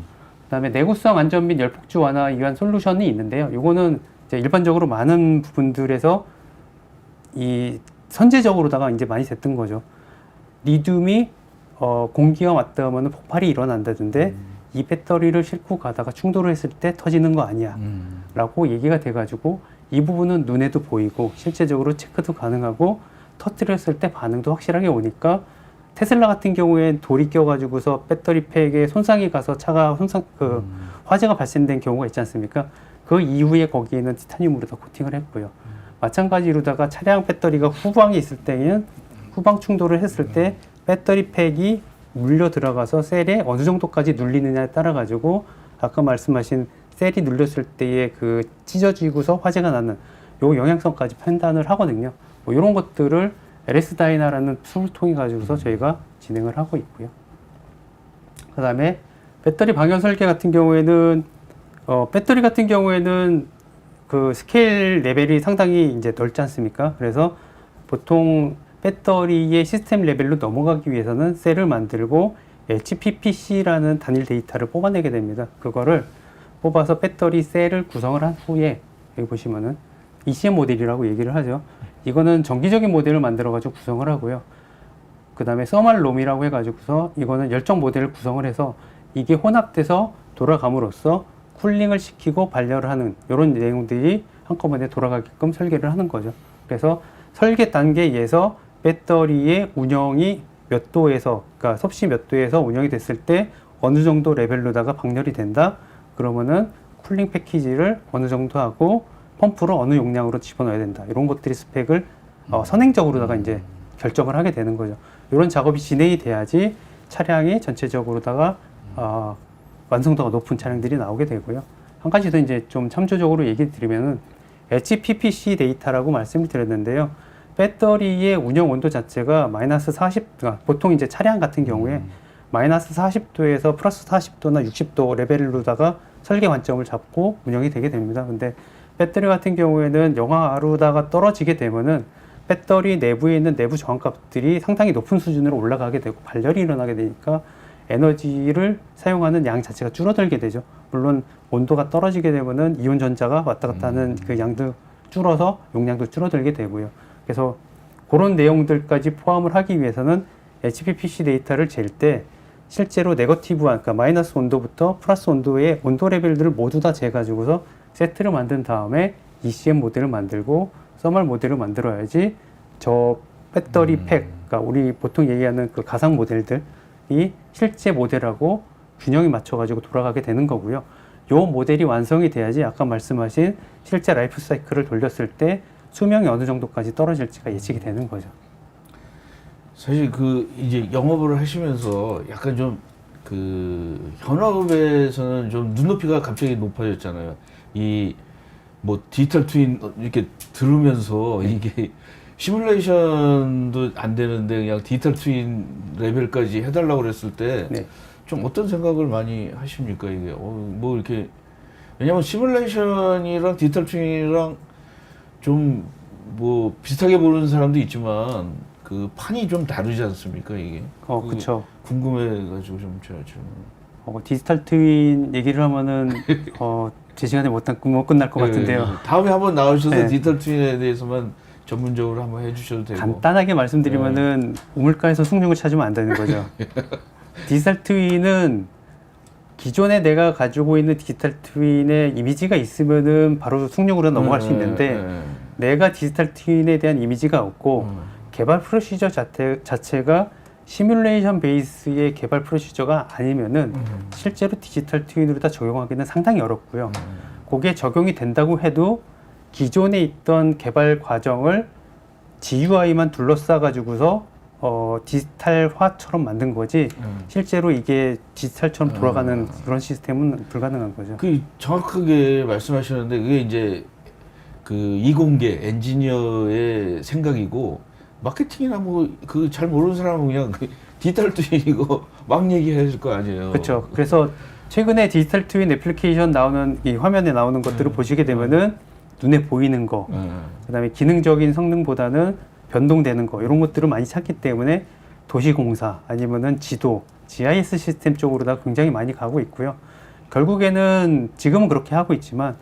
그다음에 내구성 안전 및 열폭주 완화 위한 솔루션이 있는데요. 이거는 이제 일반적으로 많은 부분들에서 이 선제적으로다가 이제 많이 됐던 거죠. 리튬이 공기와 맞닿으면 폭발이 일어난다던데 이 배터리를 싣고 가다가 충돌을 했을 때 터지는 거 아니야 라고 얘기가 돼가지고 이 부분은 눈에도 보이고 실제적으로 체크도 가능하고 터뜨렸을 때 반응도 확실하게 오니까 테슬라 같은 경우엔 돌이 껴가지고서 배터리 팩에 손상이 가서 차가 화재가 발생된 경우가 있지 않습니까? 그 이후에 거기에는 티타늄으로 다 코팅을 했고요. 마찬가지로다가 차량 배터리가 후방에 있을 때는 후방 충돌을 했을 때 배터리 팩이 물려 들어가서 셀에 어느 정도까지 눌리느냐에 따라 가지고 아까 말씀하신 셀이 눌렸을 때의 그 찢어지고서 화재가 나는 요 영향성까지 판단을 하거든요. 뭐 이런 것들을 LS 다이나라는 툴을 통해 가지고서 저희가 진행을 하고 있고요. 그다음에 배터리 방연 설계 같은 경우에는 배터리 같은 경우에는 그 스케일 레벨이 상당히 이제 넓지 않습니까? 그래서 보통 배터리의 시스템 레벨로 넘어가기 위해서는 셀을 만들고 HPPC라는 단일 데이터를 뽑아내게 됩니다. 그거를 뽑아서 배터리 셀을 구성을 한 후에 여기 보시면은 ECM 모델이라고 얘기를 하죠. 이거는 정기적인 모델을 만들어 가지고 구성을 하고요. 그 다음에 서멀 롬이라고 해가지고서 이거는 열정 모델을 구성을 해서 이게 혼합돼서 돌아감으로써 쿨링을 시키고 발열을 하는 이런 내용들이 한꺼번에 돌아가게끔 설계를 하는 거죠. 그래서 설계 단계에서 배터리의 운영이 몇 도에서, 그러니까 섭씨 몇 도에서 운영이 됐을 때 어느 정도 레벨로다가 방열이 된다. 그러면은 쿨링 패키지를 어느 정도 하고 펌프로 어느 용량으로 집어넣어야 된다. 이런 것들이 스펙을 선행적으로다가 이제 결정을 하게 되는 거죠. 이런 작업이 진행이 돼야지 차량이 전체적으로다가 완성도가 높은 차량들이 나오게 되고요. 한 가지 더 이제 좀 참조적으로 얘기 드리면은 HPPC 데이터라고 말씀을 드렸는데요. 배터리의 운영 온도 자체가 마이너스 40, 그러니까 보통 이제 차량 같은 경우에 마이너스 40도에서 플러스 40도나 60도 레벨로다가 설계 관점을 잡고 운영이 되게 됩니다. 근데 배터리 같은 경우에는 영하로다가 떨어지게 되면은 배터리 내부에 있는 내부 저항값들이 상당히 높은 수준으로 올라가게 되고 발열이 일어나게 되니까 에너지를 사용하는 양 자체가 줄어들게 되죠. 물론 온도가 떨어지게 되면은 이온 전자가 왔다 갔다 하는 그 양도 줄어서 용량도 줄어들게 되고요. 그래서 그런 내용들까지 포함을 하기 위해서는 HPPC 데이터를 잴 때 실제로 네거티브한, 그러니까 마이너스 온도부터 플러스 온도의 온도 레벨들을 모두 다 재가지고서 세트를 만든 다음에 ECM 모델을 만들고 서멀 모델을 만들어야지 저 배터리 팩, 그러니까 우리 보통 얘기하는 그 가상 모델들이 실제 모델하고 균형이 맞춰가지고 돌아가게 되는 거고요. 요 모델이 완성이 돼야지 아까 말씀하신 실제 라이프 사이클을 돌렸을 때 수명이 어느 정도까지 떨어질지가 예측이 되는 거죠. 사실 그 이제 영업을 하시면서 약간 좀 그 현업에서는 좀 눈높이가 갑자기 높아졌잖아요. 이 뭐 디지털 트윈 이렇게 들으면서 이게 시뮬레이션도 안 되는데 그냥 디지털 트윈 레벨까지 해달라고 그랬을 때 좀 어떤 생각을 많이 하십니까 이게? 뭐 이렇게 왜냐면 시뮬레이션이랑 디지털 트윈이랑 좀 뭐 비슷하게 보는 사람도 있지만 그 판이 좀 다르지 않습니까 이게? 그쵸. 궁금해가지고 좀 제가 좀. 디지털 트윈 얘기를 하면은 제 시간에 못 끝날 것 같은데요. 다음에 한번 나오셔서 네. 디지털 트윈에 대해서만 전문적으로 한번 해주셔도 되고. 간단하게 말씀드리면은 우물가에서 숭늉을 찾으면 안 되는 거죠. 디지털 트윈은 기존에 내가 가지고 있는 디지털 트윈의 이미지가 있으면은 바로 숙력으로 넘어갈 수 있는데 내가 디지털 트윈에 대한 이미지가 없고 개발 프로시저 자체가 시뮬레이션 베이스의 개발 프로시저가 아니면은 실제로 디지털 트윈으로 다 적용하기는 상당히 어렵고요. 그게 적용이 된다고 해도 기존에 있던 개발 과정을 GUI만 둘러싸 가지고서 디지털화처럼 만든 거지 실제로 이게 디지털처럼 돌아가는 그런 시스템은 불가능한 거죠. 그 정확하게 말씀하셨는데 그게 이제 그 이공계 엔지니어의 생각이고 마케팅이나 뭐 그 잘 모르는 사람은 그냥 그 디지털 트윈이고 막 얘기할 거 아니에요. 그렇죠. 그래서 최근에 디지털 트윈 애플리케이션 나오는 이 화면에 나오는 것들을 보시게 되면은 눈에 보이는 거, 그다음에 기능적인 성능보다는 변동되는 거 이런 것들을 많이 찾기 때문에 도시공사 아니면은 지도, GIS 시스템 쪽으로 다 굉장히 많이 가고 있고요. 결국에는 지금은 그렇게 하고 있지만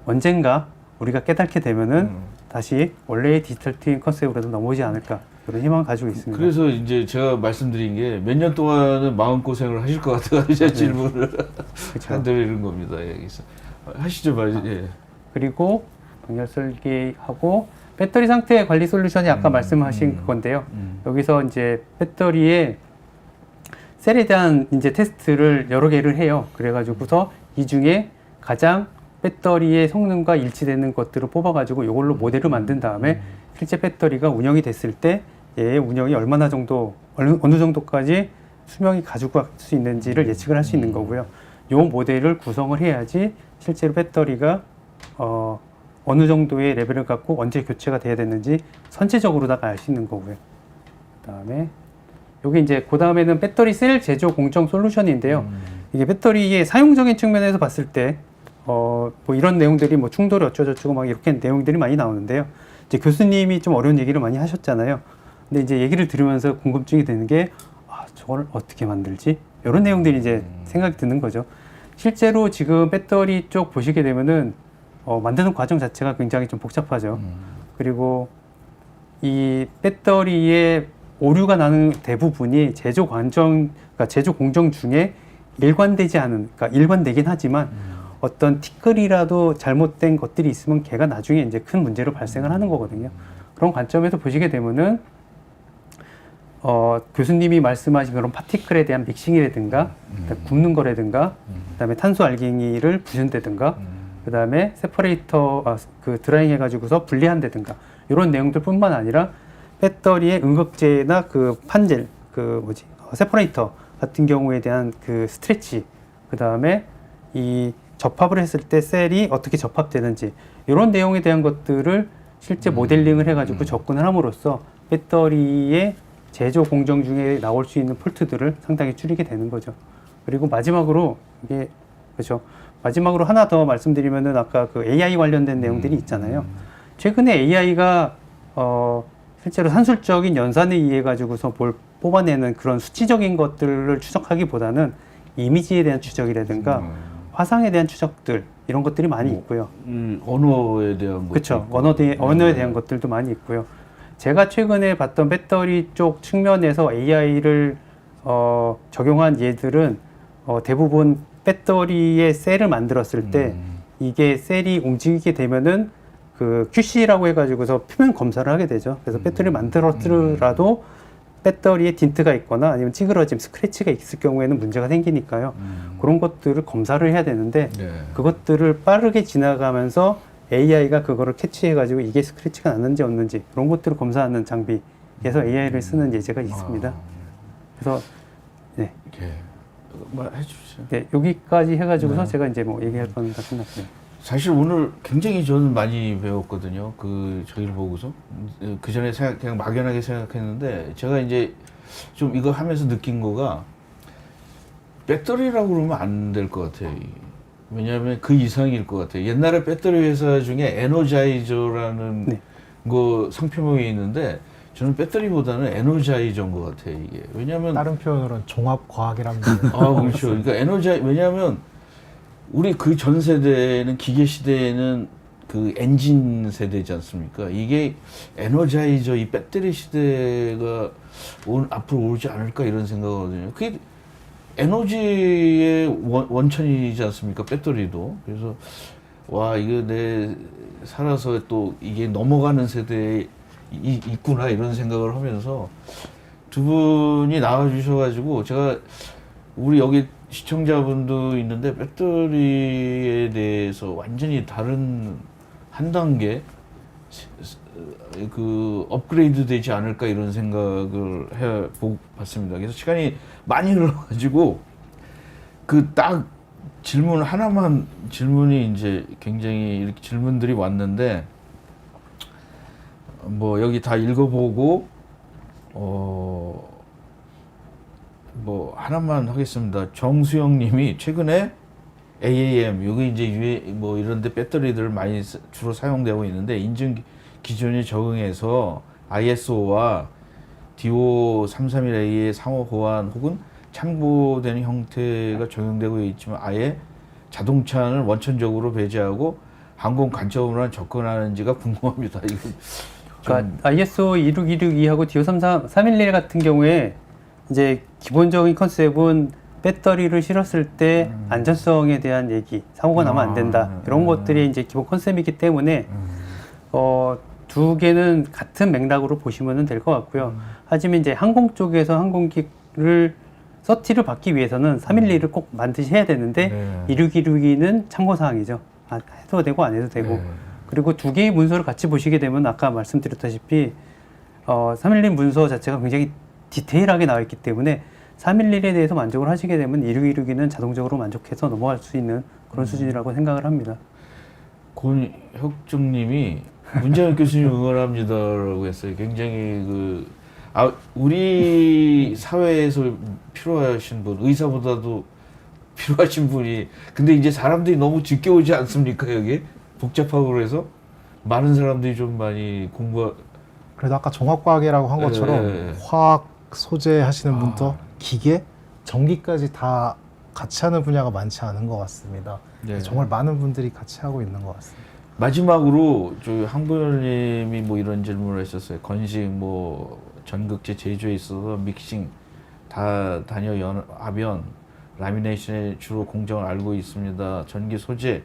언젠가 우리가 깨닫게 되면은 다시 원래의 디지털 트윈 컨셉으로 넘어오지 않을까 그런 희망을 가지고 있습니다. 그래서 이제 제가 말씀드린 게 몇 년 동안은 마음고생을 하실 것 같아가지고 제 질문을 드리는 겁니다. 여기서 하시죠, 말. 예. 그리고 방열 설계하고 배터리 상태 관리 솔루션이 아까 말씀하신 건데요. 여기서 이제 배터리의 셀에 대한 이제 테스트를 여러 개를 해요. 그래가지고서 이 중에 가장 배터리의 성능과 일치되는 것들을 뽑아가지고 이걸로 모델을 만든 다음에 실제 배터리가 운영이 됐을 때 얘의 운영이 얼마나 정도 어느 정도까지 수명이 가지고 갈 수 있는지를 예측을 할 수 있는 거고요. 이 모델을 구성을 해야지 실제로 배터리가 어느 정도의 레벨을 갖고 언제 교체가 돼야 되는지 선체적으로다가 알 수 있는 거고요. 그다음에 여기 이제 그 다음에는 배터리 셀 제조 공정 솔루션인데요. 이게 배터리의 사용적인 측면에서 봤을 때 뭐 이런 내용들이 뭐 충돌이 어쩌고저쩌고 막 이렇게 내용들이 많이 나오는데요. 이제 교수님이 좀 어려운 얘기를 많이 하셨잖아요. 근데 이제 얘기를 들으면서 궁금증이 드는 게 저걸 어떻게 만들지? 이런 내용들이 이제 생각이 드는 거죠. 실제로 지금 배터리 쪽 보시게 되면은 만드는 과정 자체가 굉장히 좀 복잡하죠. 그리고 이 배터리의 오류가 나는 대부분이 제조 그러니까 제조 공정 중에 일관되지 않은, 그러니까 일관되긴 하지만 어떤 티끌이라도 잘못된 것들이 있으면 걔가 나중에 이제 큰 문제로 발생을 하는 거거든요. 그런 관점에서 보시게 되면은 교수님이 말씀하신 그런 파티클에 대한 믹싱이라든가 굽는 거라든가 그다음에 탄소 알갱이를 부순다든가 그다음에 세퍼레이터 그 드라잉 해가지고서 분리한다든가 이런 내용들뿐만 아니라 배터리의 음극재나 그 판젤 세퍼레이터 같은 경우에 대한 그 스트레치 그다음에 이 접합을 했을 때 셀이 어떻게 접합되는지 이런 내용에 대한 것들을 실제 모델링을 해가지고 접근을 함으로써 배터리의 제조 공정 중에 나올 수 있는 폴트들을 상당히 줄이게 되는 거죠. 그리고 마지막으로 이게 그렇죠. 마지막으로 하나 더 말씀드리면은 아까 그 AI 관련된 내용들이 있잖아요. 최근에 AI가 실제로 산술적인 연산에 의해 가지고서 뭘 뽑아내는 그런 수치적인 것들을 추적하기보다는 이미지에 대한 추적이라든가 화상에 대한 추적들 이런 것들이 많이 있고요. 언어에 대한 그렇죠. 언어에 대한 것들도 많이 있고요. 제가 최근에 봤던 배터리 쪽 측면에서 AI를 적용한 예들은 대부분 배터리의 셀을 만들었을 때 이게 셀이 움직이게 되면은 그 QC라고 해가지고서 표면 검사를 하게 되죠. 그래서 배터리를 만들었더라도 배터리에 딘트가 있거나 아니면 찌그러짐, 스크래치가 있을 경우에는 문제가 생기니까요. 그런 것들을 검사를 해야 되는데 그것들을 빠르게 지나가면서 AI가 그거를 캐치해가지고 이게 스크래치가 났는지 없는지 그런 것들을 검사하는 장비에서 AI를 쓰는 예제가 있습니다. 그래서 네. 해주시죠. 네, 여기까지 해가지고서 제가 이제 뭐 얘기할 건 다 끝났어요. 사실 오늘 굉장히 저는 많이 배웠거든요. 그 저희를 보고서 그 전에 그냥 막연하게 생각했는데 제가 이제 좀 이거 하면서 느낀 거가 배터리라고 그러면 안 될 것 같아요. 왜냐하면 그 이상일 것 같아요. 옛날에 배터리 회사 중에 에너자이저라는 거 상표명이 있는데 저는 배터리보다는 에너자이저인 것 같아요. 이게 왜냐하면 다른 표현으로는 종합과학이랍니다. 그렇죠. 그러니까 왜냐하면 우리 그 전 세대는 기계 시대에는 그 엔진 세대지 않습니까? 이게 에너자이저 이 배터리 시대가 앞으로 오지 않을까 이런 생각하거든요. 그게 에너지의 원천이지 않습니까? 배터리도. 그래서 와 이거 내 살아서 또 이게 넘어가는 세대에 있구나 이런 생각을 하면서 두 분이 나와주셔가지고 제가 우리 여기 시청자분도 있는데 배터리에 대해서 완전히 다른 한 단계 그 업그레이드 되지 않을까 이런 생각을 해 봤습니다. 그래서 시간이 많이 흘러가지고 그 딱 질문 하나만 질문이 이제 굉장히 이렇게 질문들이 왔는데 뭐 여기 다 읽어보고 뭐 하나만 하겠습니다. 정수영님이 최근에 AAM 여기 이제 뭐 이런데 배터리들 많이 주로 사용되고 있는데 인증 기준에 적응해서 ISO와 DO331A의 상호 호환 혹은 참고되는 형태가 적용되고 있지만 아예 자동차를 원천적으로 배제하고 항공 관점으로 접근하는지가 궁금합니다. 이거 그러니까 ISO 26162하고 DO331 같은 경우에 이제 기본적인 컨셉은 배터리를 실었을 때 안전성에 대한 얘기, 사고가 나면 안 된다 이런 것들이 이제 기본 컨셉이기 때문에 두 개는 같은 맥락으로 보시면 될 것 같고요. 하지만 이제 항공 쪽에서 항공기를 서티를 받기 위해서는 312를 꼭 반드시 해야 되는데 26162는 참고 사항이죠. 해도 되고 안 해도 되고. 그리고 두 개의 문서를 같이 보시게 되면 아까 말씀드렸다시피 311 문서 자체가 굉장히 디테일하게 나와 있기 때문에 311에 대해서 만족을 하시게 되면 26162는 자동적으로 만족해서 넘어갈 수 있는 그런 수준이라고 생각을 합니다. 권혁중님이 문재인 교수님 응원합니다라고 했어요. 굉장히 우리 사회에서 필요하신 분, 의사보다도 필요하신 분이. 근데 이제 사람들이 너무 지겨우지 않습니까? 여기 복잡하고 그래서 많은 사람들이 좀 많이 그래도 아까 종합과학이라고 한 것처럼 화학 소재 하시는 분도 기계, 전기까지 다 같이 하는 분야가 많지 않은 것 같습니다. 정말 많은 분들이 같이 하고 있는 것 같습니다. 마지막으로 저희 항부현님이 뭐 이런 질문을 하셨어요. 건식 뭐 전극재 제조에 있어서 믹싱 단열 압연 라미네이션에 주로 공정을 알고 있습니다. 전기 소재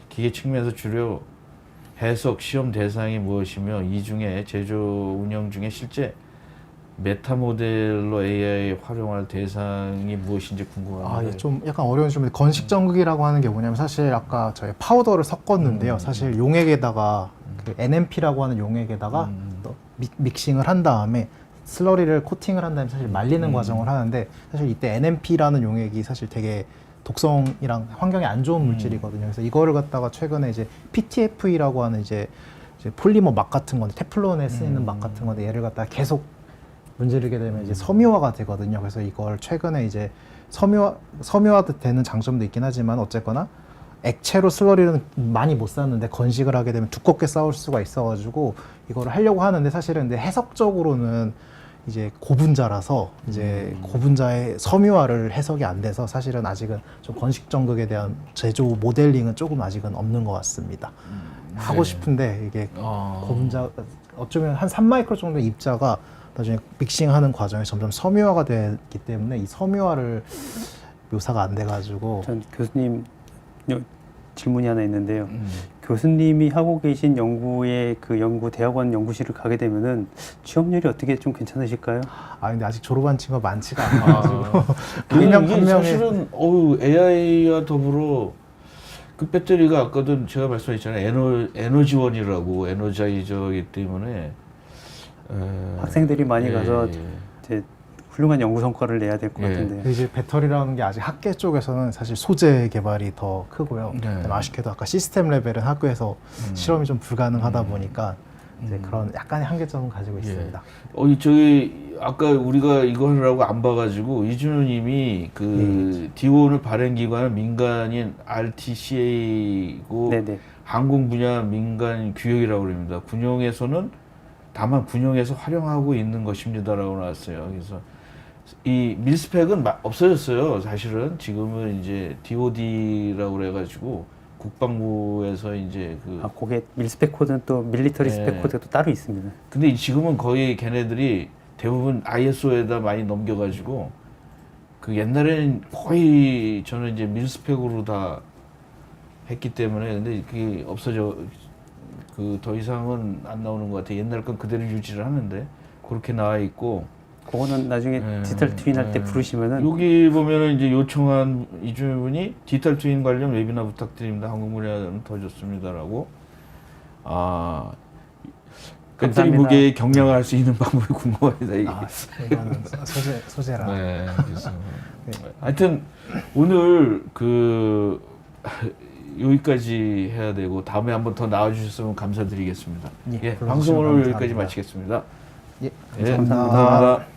기계 측면에서 주로 해석 시험 대상이 무엇이며 이 중에 제조 운영 중에 실제 메타 모델로 AI 활용할 대상이 무엇인지 궁금합니다. 좀 약간 어려운 질문인데 건식 전극이라고 하는 게 뭐냐면 사실 아까 저희 파우더를 섞었는데요. 사실 용액에다가 그 NMP라고 하는 용액에다가 또 믹싱을 한 다음에 슬러리를 코팅을 한 다음에 사실 말리는 과정을 하는데 사실 이때 NMP라는 용액이 사실 되게 독성이랑 환경에 안 좋은 물질이거든요. 그래서 이거를 갖다가 최근에 이제 PTFE라고 하는 이제 폴리머 막 같은 건데 테플론에 쓰이는 막 같은 건데 얘를 갖다가 계속 문지르게 되면 이제 섬유화가 되거든요. 그래서 이걸 최근에 이제 섬유화도 되는 장점도 있긴 하지만 어쨌거나 액체로 슬러리는 많이 못 쌓는데 건식을 하게 되면 두껍게 쌓을 수가 있어가지고 이거를 하려고 하는데 사실은 근데 해석적으로는 이제 고분자라서 이제 고분자의 섬유화를 해석이 안 돼서 사실은 아직은 좀 건식 전극에 대한 제조 모델링은 조금 아직은 없는 것 같습니다. 하고 싶은데 이게 고분자 어쩌면 한 3마이크로 정도 입자가 나중에 믹싱하는 과정에 점점 섬유화가 됐기 때문에 이 섬유화를 묘사가 안 돼가지고 전 교수님 질문이 하나 있는데요. 교수님이 하고 계신 연구의 그 대학원 연구실을 가게 되면은 취업률이 어떻게 좀 괜찮으실까요? 근데 아직 졸업한 친구가 많지가 않아가지고 한 명 한 명의 사실은 AI와 더불어 그 배터리가 아까도 제가 말씀했잖아요. 에너지원이라고 에너자이저이기 때문에 학생들이 많이 가서 이제 훌륭한 연구 성과를 내야 될 것 같은데. 이제 배터리라는 게 아직 학계 쪽에서는 사실 소재 개발이 더 크고요. 아쉽게도 아까 시스템 레벨은 학교에서 실험이 좀 불가능하다 보니까 이제 그런 약간의 한계점은 가지고 있습니다. 저기 아까 우리가 이거 하느라고 안 봐가지고 이준호님이 DO를 발행 기관은 민간인 RTCA고 항공 분야 민간 규역이라고 그럽니다. 다만 군용에서 활용하고 있는 것입니다라고 나왔어요. 그래서 이 밀스펙은 없어졌어요. 사실은 지금은 이제 DOD라고 그래가지고 국방부에서 이제 그게 밀스펙 코드는 또 밀리터리 스펙 코드가 또 따로 있습니다. 근데 지금은 거의 걔네들이 대부분 ISO에다 많이 넘겨가지고 그 옛날에는 거의 저는 이제 밀스펙으로 다 했기 때문에 근데 그게 없어져 그 더 이상은 안 나오는 것 같아요. 옛날 건 그대로 유지를 하는데 그렇게 나와 있고 그거는 나중에 예, 디지털 트윈 할 때 예. 부르시면은 여기 보면은 이제 요청한 이주민분이 디지털 트윈 관련 웨비나 부탁드립니다. 한국문화는 더 좋습니다라고. 아 배터리 감사합니다. 무게 경량화할 수 있는 방법이 궁금합니다. 이게. 아, 이거는 소재라. 네, 그래서 하여튼 오늘 그 여기까지 해야 되고 다음에 한번 더 나와주셨으면 감사드리겠습니다. 예, 예, 불러주시면 방송을 여기까지 감사합니다. 마치겠습니다. 예, 예, 감사합니다. 감사합니다.